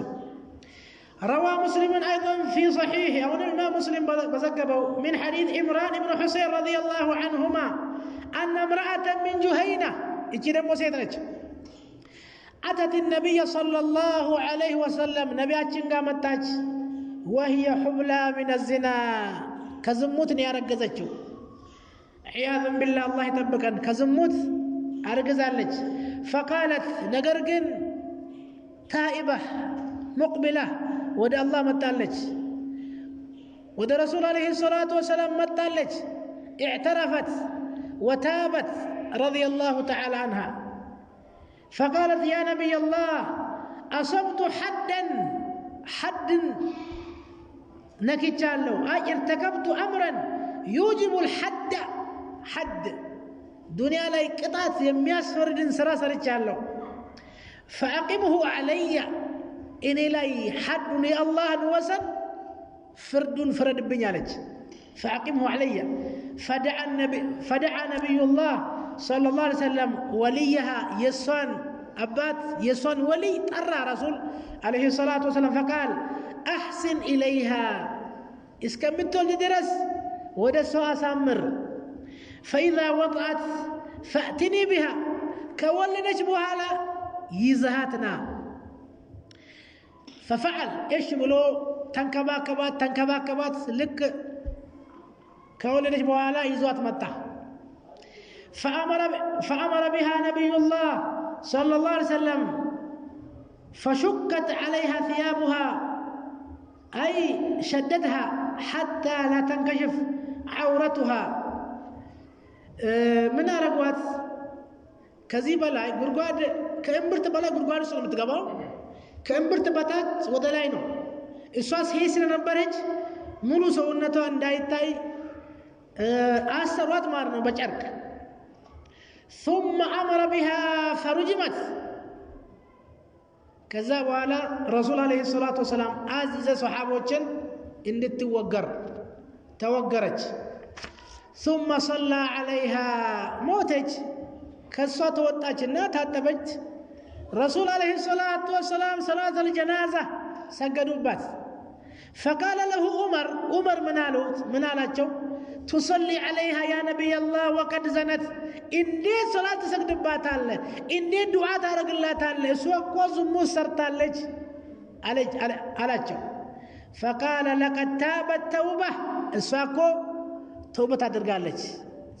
روى مسلم أيضا في صحيح أو الإمام مسلم بزقبه من حديث عمران بن حسين رضي الله عنهما أن امرأة من جهينة إجرم وسيدرج أتت النبي صلى الله عليه وسلم نبياتشن قامتاج وهي حبلى من الزنا كزموت يارجزتشو عياذا بالله الله يتبكن كزموت أرجزالج فقالت نجرجن تائبة مقبلة ود الله متالج ود رسول عليه الصلاة والسلام متالج اعترفت وتابت رضي الله تعالى عنها فقالت يا نبي الله أصبت حد نكتالو ارتكبت أمرا يوجب الحد حد دنيا لا قطعت يمياسفر دين سراسر تشالو فأقمه علي إني لاي حد الله وسن فرد بنيالج فأقمه علي فدعا نبي الله صلى الله عليه وسلم وليها يسون أبات يسون ولي ترى رسول عليه الصلاة والسلام فقال أحسن إليها اسكمتو لدرس ودسوا أسامر فإذا وضعت فأتني بها كولنش بها يزهاتنا ففعل إيش بلو تنكباكبات لك كولنش بها يزوات متى فأمر بها نبي الله صلى الله عليه وسلم فشكت عليها ثيابها أي شدتها حتى لا تنكشف عورتها من أرقوات كذيبة لا قرقواد كأمبرت بلا قرقواد سلم تقبل كأمبرت باتات ودلاينو إسواس هيسنا نمبرج مولو سونتو اندايتاي أسروات مارنو بچارك ثم أمر بها فرجمت كذا وعلى رسول عليه الصلاة والسلام عزيز صحابوچن اندت توقرت ثم صلى عليها موتج كسوت وطاچنا تاتبج رسول عليه الصلاة والسلام صلاة الجنازة سجدوبات فقال له عمر منالاتشو تصلي عليها يا نبي الله وقد زنت إندي صلاة سجدوبات الله إندي دعاء تارقلات الله سوى قوزم سرطالج علاتشو فقال لقد تابت توبة الساكو توبة تدرقالج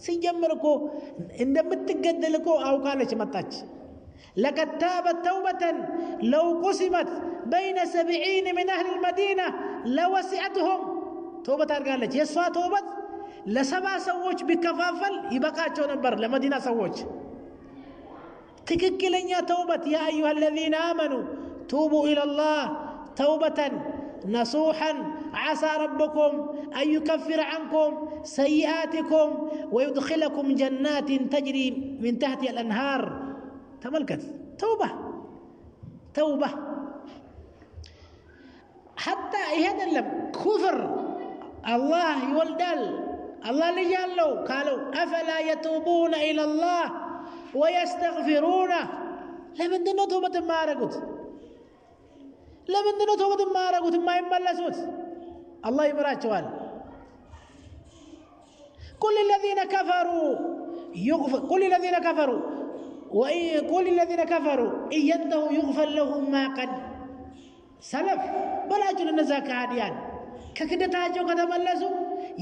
سيجمركو عندما تقدلكو أو قالج متاج لقد تابت توبة لو قسمت بين 70 من أهل المدينة لوسعتهم توبة تدرقالج يسوى توبة ለሰባ ሰዎች ቢከፋፈል ይበቃቸው ነበር ለመዲና ሰዎች ትክክለኛ ተውበት ያ አዩሃ الذين آمنوا توبوا إلى الله توبة نصوحا عسى ربكم أن يكفر عنكم سيئاتكم ويدخلكم جنات تجري من تحتها الأنهار تملكت توبة حتى هذا اللم كفر الله يولدل الله لجالو قالوا أفلا يتوبون إلى الله ويستغفرونه لمن دنو توبة ما رقت لمن دنو توبة ما رقت ما يملسوت الله يبرات شوال كل الذين كفروا قل الذين كفروا إن ينتهوا يغفر لهم ما قد سلف بلا جل النزاك عاديان ككدتاجو كتملسوا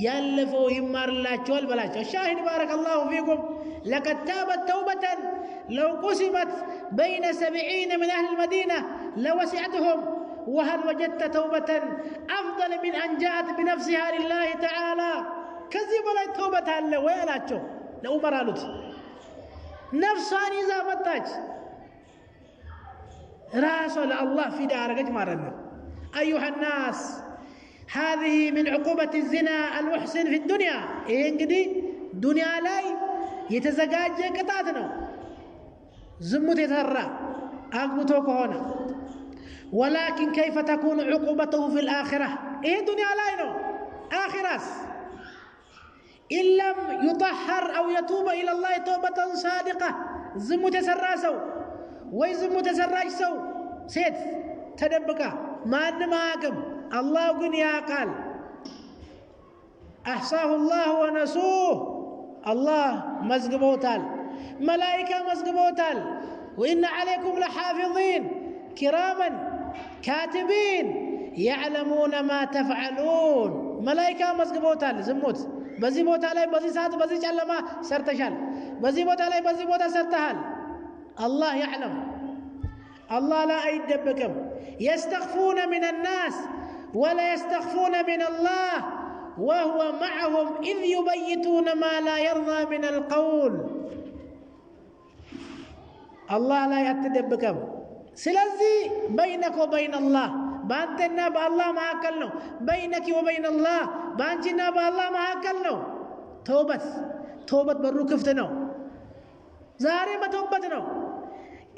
يالفوا يمار الله جوال بلا الشاهد بارك الله فيكم لقد تابت توبة لو قسمت بين 70 من أهل المدينة لوسعتهم وهل وجدت توبة أفضل من أن جاءت بنفسها لله تعالى كذب لا توبة هلا ويناتشو لو مرالوت نفسان إذا متاج راسل الله في دارك مرنا أيها الناس هذه من عقوبة الزنا المحسن في الدنيا إنجدي دنيا لاي يتزجاج قطعتنا زمت يتهرى أقبتوك هنا ولكن كيف تكون عقوبته في الآخرة إيه دنيا لاي نو آخرة إن لم يطهر أو يتوب إلى الله توبة صادقة زمت يسراسو ويزمت يسراجسو سيد تدبكا ما نماكم الله قنيا قال أحصاه الله ونسوه الله مزقبوتال ملائكة مزقبوتال وإن عليكم لحافظين كراما كاتبين يعلمون ما تفعلون ملائكة مزقبوتال زموت بزي بوتا لاي بزي ساعت بزي جلما سرتشال بزي بوتا لاي بزي بوتا سرتهال الله يعلم الله لا يدبكم يستخفون من الناس ولا يستخفون من الله وهو معهم إذ يبيتون ما لا يرضى من القول الله لا يتدبكم سلزي بينك وبين الله بانتنا بالله ما أكلنا بينك وبين الله بانتنا بالله ما أكلنا توبة برو كفتنا زارمة توبتنا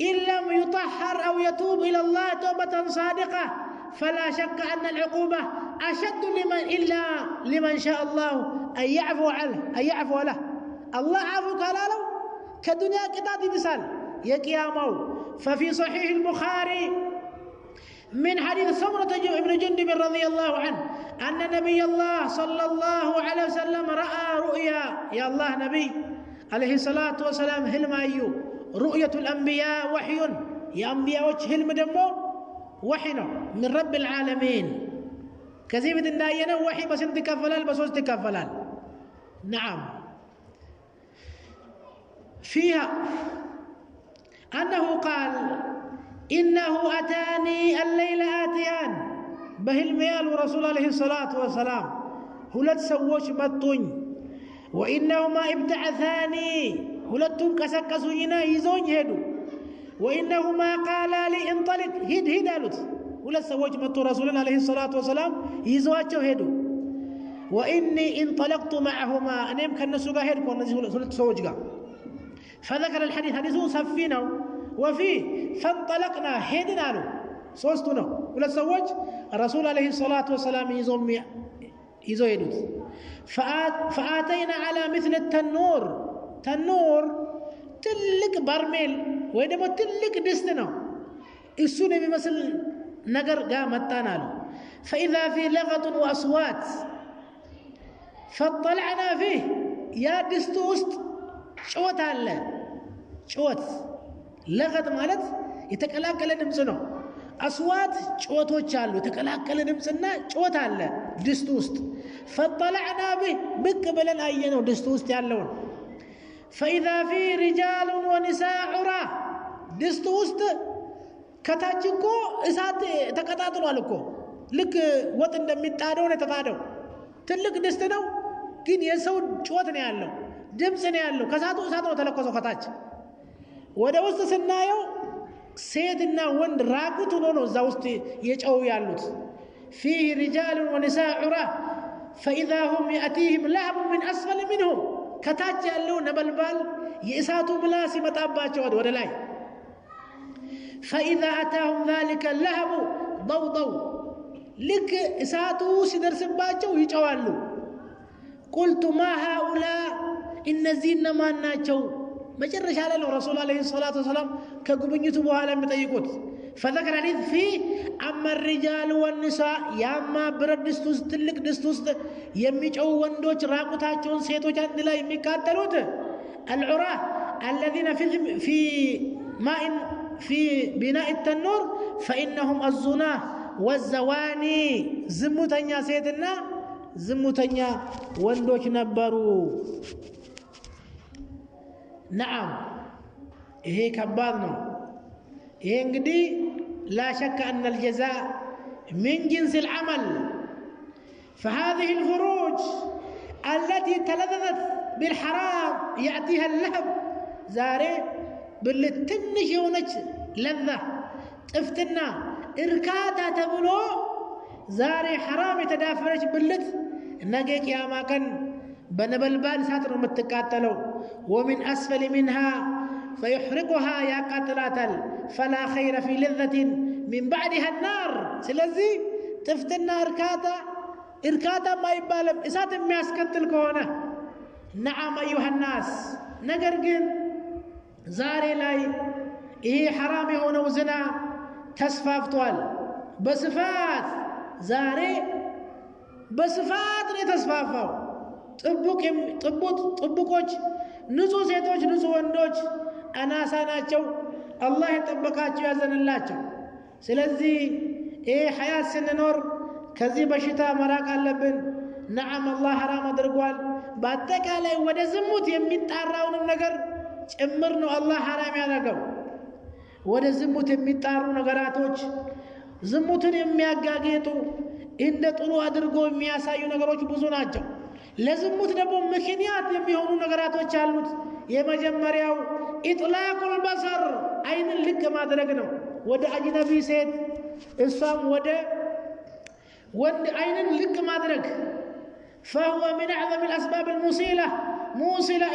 إن لم يطهر أو يتوب إلى الله توبة صادقة فلا شك أن العقوبة أشد لمن شاء الله أن يعفو له الله عفو كلاله كدنيا كتاب مثال يا قيامه ففي صحيح البخاري من حديث سمرة بن جندب رضي الله عنه أن نبي الله صلى الله عليه وسلم رأى رؤيا يا الله نبي عليه الصلاة والسلام هلم أيو رؤية الأنبياء وحي يا أنبياء وجه هلم دمو وحينا من رب العالمين كذيب الدنيا وحي بس انتكفلال بس انتكفلال نعم فيها أنه قال إنه أتاني الليل آتيان بهلميال رسول عليه الصلاة والسلام هلت سووش مطن وإنهما ابتعثاني هلتم كسكسونا يزون يهدو وإنهما قالا لي انطلق هد هدالت هلت سووش مطن رسول عليه الصلاة والسلام يزواجه هدو وإني انطلقت معهما أنهم كنسوغا هدو هلت سووشغا فذكر الحديث حديثه صفينه وفيه فانطلقنا هدنا له صوستنا ولا سوج الرسول عليه الصلاة والسلام يزويدوت فآتينا على مثل التنور تلك برميل ويدما تلك دستنا السنة بمثل نقر قامتنا له فإذا في لغط وأصوات فاطلعنا فيه يا دستوست شوت الله شوت لغط مالت يتكلاكل دمصنا أصوات شوتوች አሉ የተከላከለ ድምጽና ጮት አለ ድስት ውስጥ فطلعنا به ብቅ ብለን አየነው ድስት ውስጥ ያለውን فإذا في رجال ونساء عرى ድስት ውስጥ ከታች እኮ እሳት ተቀጣጥሏል እኮ ልክ ወጥ እንደሚጣደው ነው የተጣደው ትልቅ ድስት ነው ግን የሰው ጩኸት ነው ያለው፣ ድምፅ ነው ያለው። ከሳቱ እሳት ነው ተለኮሰው ከታች። ወደ ውስጥ ስናየው ሴትና ወንድ ራቁት ሆኖ ነው እዛ ውስጥ የጨው ያሉት። ፊህ ሪጃል ወኒሳء ዑራህ ፈኢዛ ሁም የእቲህም ለሀቡ ምን አስፈል ምንሁም ከታች ያለው ነበልባል የእሳቱ ምላስ ይመጣባቸዋል ወደ ላይ። ፈኢዛ አታሁም ዛሊከ ለሀቡ ضوضው ልክ እሳቱ ሲደርስባቸው ይጨዋሉ። ቁልቱ ማ ሃኡላ እነዚህ እነማን ናቸው? መጨረሻ ላይ ነው ረሱል ዓለይሂ ሰላቱ ወሰላም ከጉብኝቱ በኋላ የሚጠይቁት። ፈዘከረ ሐዲስ ፊ አማ الرجال والنساء ያማ ብረት ድስት ውስጥ ትልቅ ድስት ውስጥ የሚጨው ወንዶች ራቁታቸውን ሴቶች አንድ ላይ የሚቃጠሉት العراة الذين في ماء في بناء التنور فإنهم الزناه والزواني ዝሙተኛ ሴትና ዝሙተኛ ወንዶች ነበሩ። ነዓም ይሄ ከባድ ነው። ይሄ እንግዲህ لا شك أن الجزاء من جنس العمل. فهذه الفروج التي تلذذت بالحرام يأتيها اللهب زاري بالتنش ونج لذة افتنا إركاتا تبلو زاري حرام يتدافرش باللت نجيك يا ما كان بنبلبال ساتر متكاتلو ومن أسفل منها فيحرقها يا قاتلاتل فلا خير في لذة من بعدها النار. سلزي تفتنا إركاتا ما يبالم إسات مياسكتل كونه. نعم أيها الناس نقرقن زاري لاي إيه حرامي هنا وزنا تسفافتوال بصفات زاري بصفات نتسفافاو ጥቡቆች ንጹህ ሴቶች ንጹህ ወንዶች አናሳ ናቸው። አላህ የጠበቃቸው ያዘንላቸው። ስለዚህ ይሄ ሐያት ስንኖር ከዚህ በሽታ መራቅ አለብን። ነዓም አላህ ሐራም አድርጓል። በአጠቃላይ ወደ ዝሙት የሚጣራውንም ነገር ጭምር ነው አላህ ሐራም ያደረገው። ወደ ዝሙት የሚጣሩ ነገራቶች ዝሙትን የሚያጋጌጡ እንደ ጥሩ አድርጎ የሚያሳዩ ነገሮች ብዙ ናቸው። ለዝሙት ደግሞ ምክንያት የሚሆኑ ነገራቶች አሉት። የመጀመሪያው ኢጥላቁል በሰር አይንን ልቅ ማድረግ ነው። ወደ አጅነቢ ሴት እሷም ወደ ወንድ አይንን ልቅ ማድረግ فهو من أعظم الأسباب الموصلة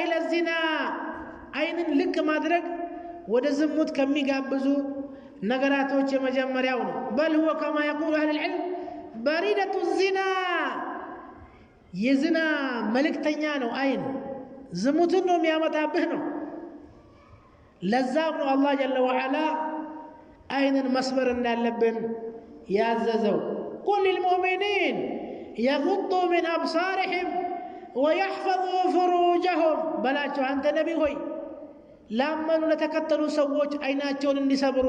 إلى الزنا አይንን ልቅ ማድረግ ወደ ዝሙት ከሚጋብዙ ነገራቶች የመጀመሪያው ነው። بل هو كما يقول أهل العلم بريدة الزنا የዝና መልእክተኛ ነው። አይን ዝሙትን ነው የሚያመጣብህ ነው። ለዛም ነው አላህ ጀለ ወዐላ አይንን መስበር እንዳለብን ያዘዘው። ቁል ሊልሙእሚኒን የጉዱ ሚን አብሳሪሂም ወየሕፈዙ ፍሩጀሁም በላቸው አንተ ነቢ ሆይ ላመኑ ለተከተሉ ሰዎች አይናቸውን እንዲሰብሩ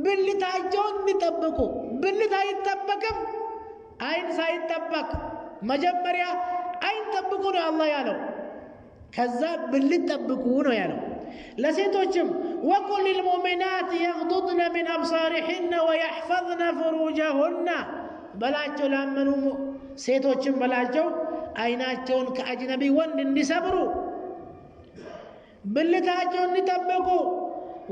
ብልታቸውን እንዲጠብቁ። ብልት አይጠበቅም። አይን ሳይጠበቅ መጀመሪያ አይን ጠብቁ ነው አላህ ያለው። ከዛ ብልት ጠብቁ ነው ያለው። ለሴቶችም ወቁል ሊልሙእሚናት የግዱድነ ሚን አብሳሪሂነ ወየሕፈዝነ ፍሩጀሁነ በላቸው። ላመኑ ሴቶችም በላቸው አይናቸውን ከአጅነቢ ወንድ እንዲሰብሩ ብልታቸውን እንዲጠብቁ።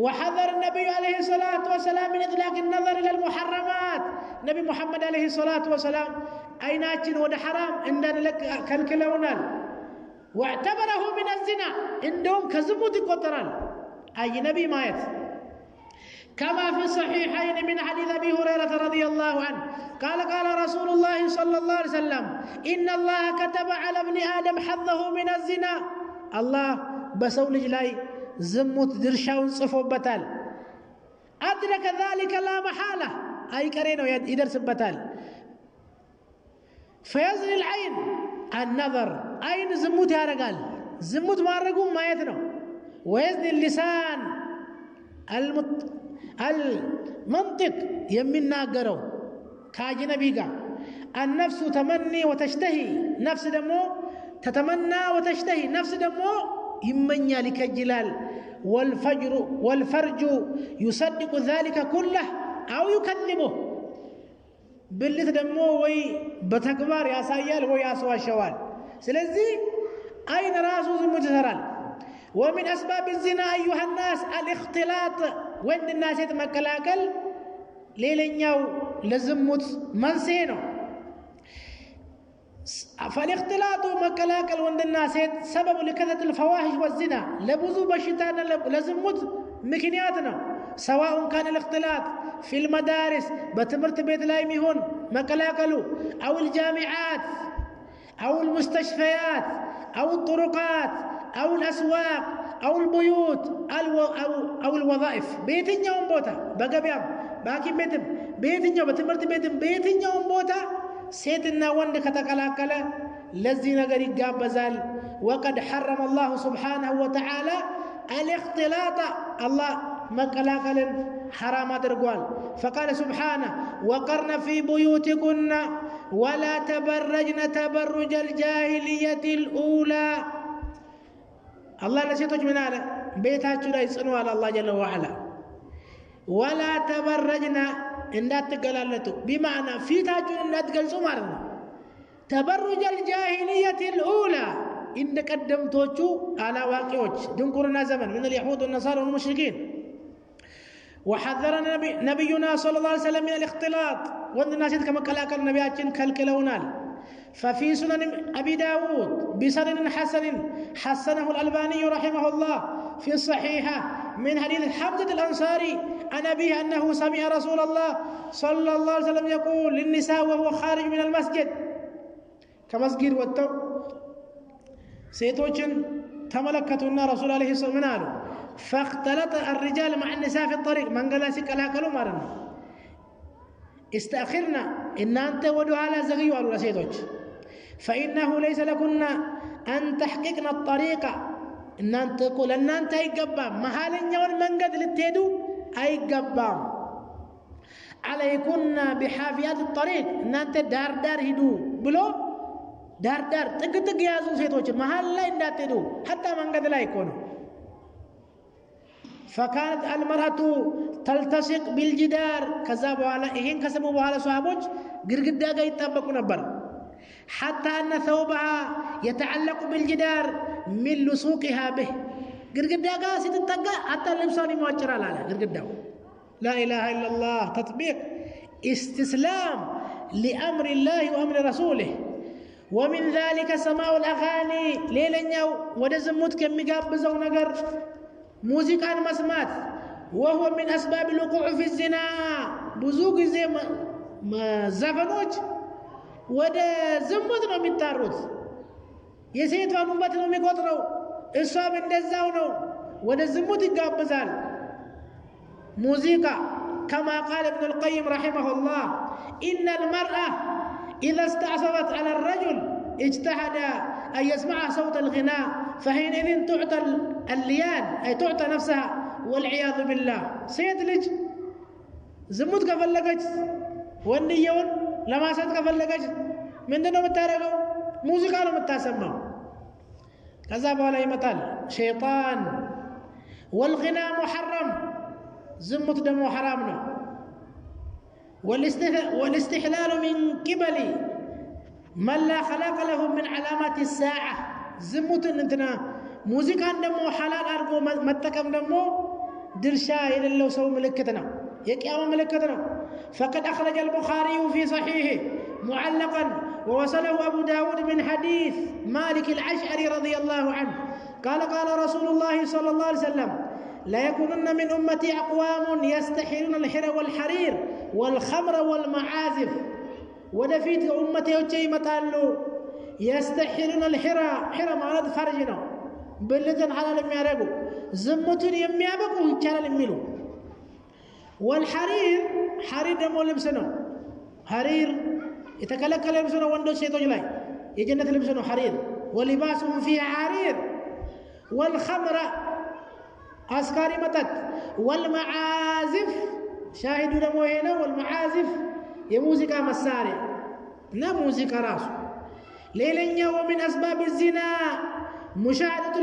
وحذر النبي عليه الصلاة والسلام من إطلاق النظر إلى المحرمات. نبي محمد عليه الصلاة والسلام አይናችን ወደ ሐራም እንዳንለቅ ከልክለውናል። واعتبره من الزنا እንደውም ከዝሙት ይቆጠራል አጅነቢ ማየት። كما في الصحيحين من حديث أبي هريرة رضي الله عنه قال قال رسول الله صلى الله عليه وسلم إن الله كتب على ابن آدم حظه من الزنا. الله በሰው ልጅ ላይ ዝሙት ድርሻውን ጽፎበታል። أدرك ذلك لا محالة አይቀሬ ነው ይደርስበታል። فيزني العين النظر አይን ዝሙት ያደርጋል። ዝሙት ማድረጉ ማየት ነው። ويزني اللسان المنطق የሚናገረው ከአጅነቢ ጋር። النفس تمني وتشتهي ነፍስ ደግሞ تتمنى وتشتهي ነፍስ ደግሞ ይመኛል ይከጅላል። والفرج يصدق ذلك كله أو يكذبه ብልት ደግሞ ወይ በተግባር ያሳያል ወይ ያስዋሸዋል። ስለዚህ አይን ራሱ ዝሙት ይሰራል ومن أسباب الزنا أيها الناس الاختلاط وين الناس يتمكلاكل ليلنياو لزموت منسينو فالاختلاط مكلاكل وين الناس سبب لكثرة الفواحش والزنا لبزو بشتان لزموت مكنياتنا سواء كان الاختلاط في المدارس بتمرت بيت لايميهون مكلاكلو أو الجامعات أو المستشفيات أو الطرقات أو الأسواق أو البيوت أو الوظائف بيتين يوم بوتا بقبيام باكي بيتم بيتين يوم بتمرت بيتم بيتين يوم بوتا سيدنا وند كتكلاكلا لزينا غريق بزال وقد حرم الله سبحانه وتعالى الاختلاط الله مكلاكل حرام درقوال فقال سبحانه وقرن في بيوتكن ولا تبرجن تبرج الجاهلية الأولى الله لسيتوج من هذا بيتها لا يصنوا على الله جل وعلا ولا تبرجنا إن تقللتو بمعنى في تاجون إن تقلسوا مرنا تبرج الجاهلية الأولى إن قدمتوچو على واقعوش دنكرنا زمن من اليهود والنصارى والمشركين وحذرنا نبينا صلى الله عليه وسلم من الاختلاط وأن الناس كما قال النبي كالكلونال ففي سنن أبي داود بسند حسن حسنه الألباني رحمه الله في الصحيحة من حديث حمزة الأنصاري عن أبيه أنه سمع رسول الله صلى الله عليه وسلم يقول للنساء وهو خارج من المسجد كمسجد والتو سيتوجن تملكتنا رسول عليه الصلاة والسلام فاختلط الرجال مع النساء في الطريق من قال سكلاكلوا مرنا استأخرنا إن أنت ودعالا زغيوا على سيدوج فإنه ليس لكن أن تحققنا الطريقة إن أنت تقول أن أنت أي قبام محالين يوم من قد لتهدو أي قبام عليكن بحافيات الطريق إن أنت دار دار هدو بلو دار دار تقتق يازو سيدوج محال لا إن تهدو حتى من قد لا يكونوا فكانت المرأة تلتصق بالجدار كذابوا على إهين كسبوا على صحابوج قرقدا قا يتابقوا نبر حتى أن ثوبها يتعلق بالجدار من لصوقها به قرقدا قا ستتقى حتى اللبساني موجر على قرقدا لا إله إلا الله تطبيق استسلام لأمر الله وأمر رسوله ومن ذلك سماع الأغاني ليلا يو ودزموت كم مقابزوا نقر موسيقى مسمات وهو من أسباب الوقوع في الزنا بزوج زي ما زفنوج وده زمتنا من تاروت يسيت فانوبتنا من قطرو إصاب الدزاونو وده زمت يقابزال موسيقى كما قال ابن القيم رحمه الله إن المرأة إذا استعصبت على الرجل اجتهد أن يسمع صوت الغناء فحينئذ تعطى الليان أي تعطى نفسها والعياذ بالله سيدلج زموت كفلقج والنيون لما سات كفلقج من دونه متارقو موسيقى له متاسمه كذا ولا يمثال شيطان والغناء محرم زموت دمو حرامنا والاستحلال من قبل من لا خلاق له من علامات الساعة زموت انتنا موسيقى دمو حلال أرجو متكم دمو درشا إلى الله سو ملكتنا يقيام ملكتنا فقد أخرج البخاري في صحيحه معلقا ووصله أبو داود من حديث مالك العشعري رضي الله عنه قال قال رسول الله صلى الله عليه وسلم لا يكونن من أمتي أقوام يستحلون الحر والحرير والخمر والمعازف ودفيت أمتي وجي متالو يستحلون الحرى حرى مالد فرجنا بلدن حلال يميارقو زمتون يميابقو يتشالل يميلو والحرير حرير دمو لبسنو حرير يتكلك لبسنو وندو شيطو جلاي يجنة لبسنو حرير ولباسهم فيها حرير والخمر أسكاري متت والمعازف شاهدوا دمو هنا والمعازف يا موسيقى مساري لا موسيقى راسو ليلنيا ومن أسباب الزنا مشاهدة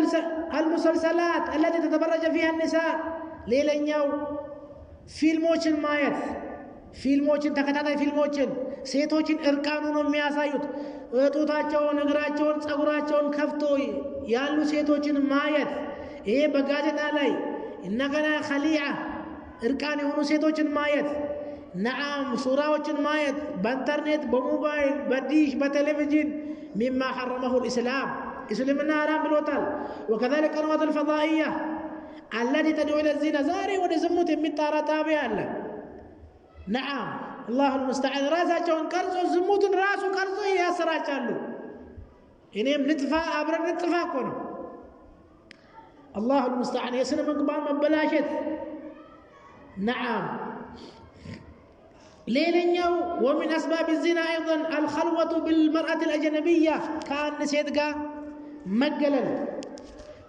المسلسلات التي تتبرج فيها النساء ليلنيا فيلموش المايت ፊልሞችን ተከታታይ ፊልሞችን ሴቶችን እርቃኑ ነው የሚያሳዩት። ጡታቸውን፣ እግራቸውን፣ ጸጉራቸውን ከፍቶ ያሉ ሴቶችን ማየት ይሄ በጋዜጣ ላይ እንደገና ኸሊዓ እርቃን የሆኑ ሴቶችን ማየት ነዓም ሱራዎችን ማየት በኢንተርኔት በሞባይል በዲሽ በቴሌቪዥን ሚማ ሐረመሁ الإسلام እስልምና ሐራም ብሎታል። وكذلك القنوات الفضائية التي تدعو إلى الزنا ዛሬ ወደ ዝሙት የሚጣራ ጣቢያ አለ። ነዓም አላሁ المستعان ራሳቸውን ቀርጾ ዝሙትን ራሱ ቀርጾ ያሰራጫሉ። እኔም ልጥፋ አብረን ልጥፋ እኮ ነው። አላሁ المستعان የስነ ምግባር መበላሸት ነዓም ليلنيو ومن أسباب الزنا أيضا الخلوة بالمرأة الأجنبية كان سيدقى مجلا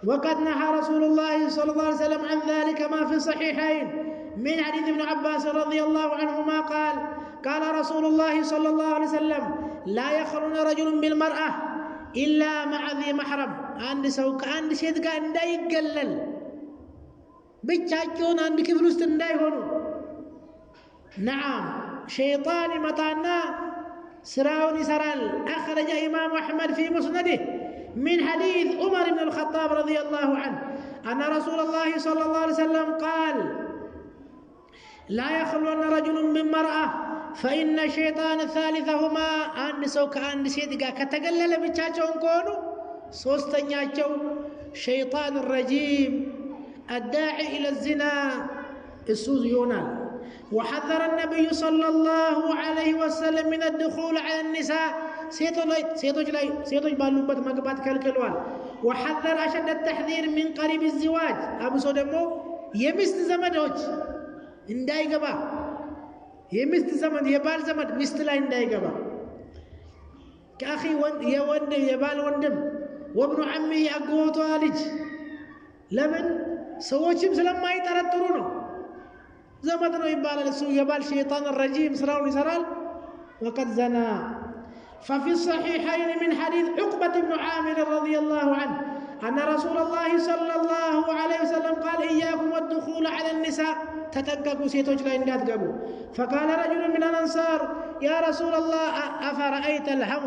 وقد نهى رسول الله صلى الله عليه وسلم عن ذلك ما في الصحيحين من حديث ابن عباس رضي الله عنهما قال رسول الله صلى الله عليه وسلم لا يخلون رجل بالمرأة إلا مع ذي محرم عند سوق عند سيدقى انداي يقلل بيتشاجون عند كفلوس انداي هونو نعم شيطان متانا سراون سرال أخرج إمام أحمد في مسنده من حديث عمر بن الخطاب رضي الله عنه أن رسول الله صلى الله عليه وسلم قال لا يخلون رجل من مرأة فإن الشيطان ثالثهما عند سوك عند سيدقا كتقلل بتشاچون كونو سوستنياچو شيطان الرجيم الداعي إلى الزنا السوز يونان. وحذر النبي صلى الله عليه وسلم من الدخول على النساء سيتوج بالوبت مقبات كالكلوان. وحذر أشد التحذير من قريب الزواج أبو سودمو يمست زمدوج انداي قبا يمست زمد يبال زمد مستلا انداي قبا كأخي يا وندم يبال وندم وابن عمي أقوت والج لمن سووشم سلام ما يترطرونه زمدنا يبال السوء يبال شيطان الرجيم سراون سرال وقد زنا. ففي الصحيحين من حديث عقبة بن عامر رضي الله عنه أن رسول الله صلى الله عليه وسلم قال إياكم والدخول على النساء تتققوا سيتوج لا إندات قبوا. فقال رجل من الأنصار يا رسول الله أفرأيت الهم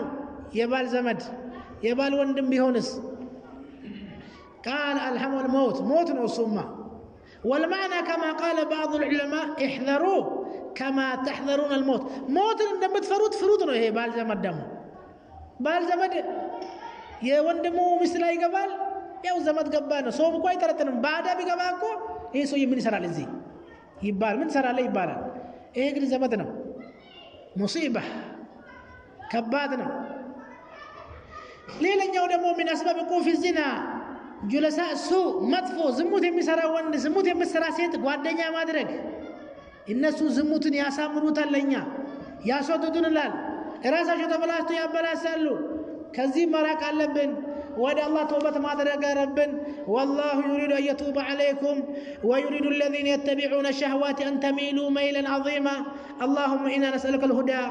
يبال زمد يبال وندم بهونس قال الهم الموت موت وصمة. والمعنى كما قال بعض العلماء احذروه كما تحذرون الموت موت عندما تفروت فروتنا هي بالزمد دم بالزمد يا وندمو مثل اي قبال يا زمد قبانه صوم كوي ترتن بعد بيقباكو هي سو يمن سرا لزي يبال من سرا لا يبال ايه غير زمدنا مصيبه كبادنا ليلኛው ደግሞ من اسباب وقوع الزنا جلساء السوء مطفو زموت يمسرا وند زموت يمسرا سيت ጓደኛ ማድረግ እነሱ ዝሙትን ያሳምሩታል ለኛ ያስወጡልናል ራሳቸው ተበላሽቶ ያበላሻሉ። ከዚህ መራቅ አለብን። ወደ አላህ ተውበት ማድረግ አለብን። والله يريد أن يتوب عليكم ويريد الذين يتبعون الشهوات أن تميلوا ميلا عظيما. اللهم إنا نسألك الهدى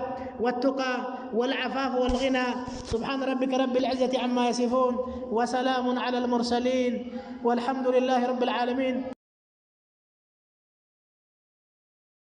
والتقى والعفاف والغنى. سبحان ربك رب العزة عما يصفون وسلام على المرسلين والحمد لله رب العالمين.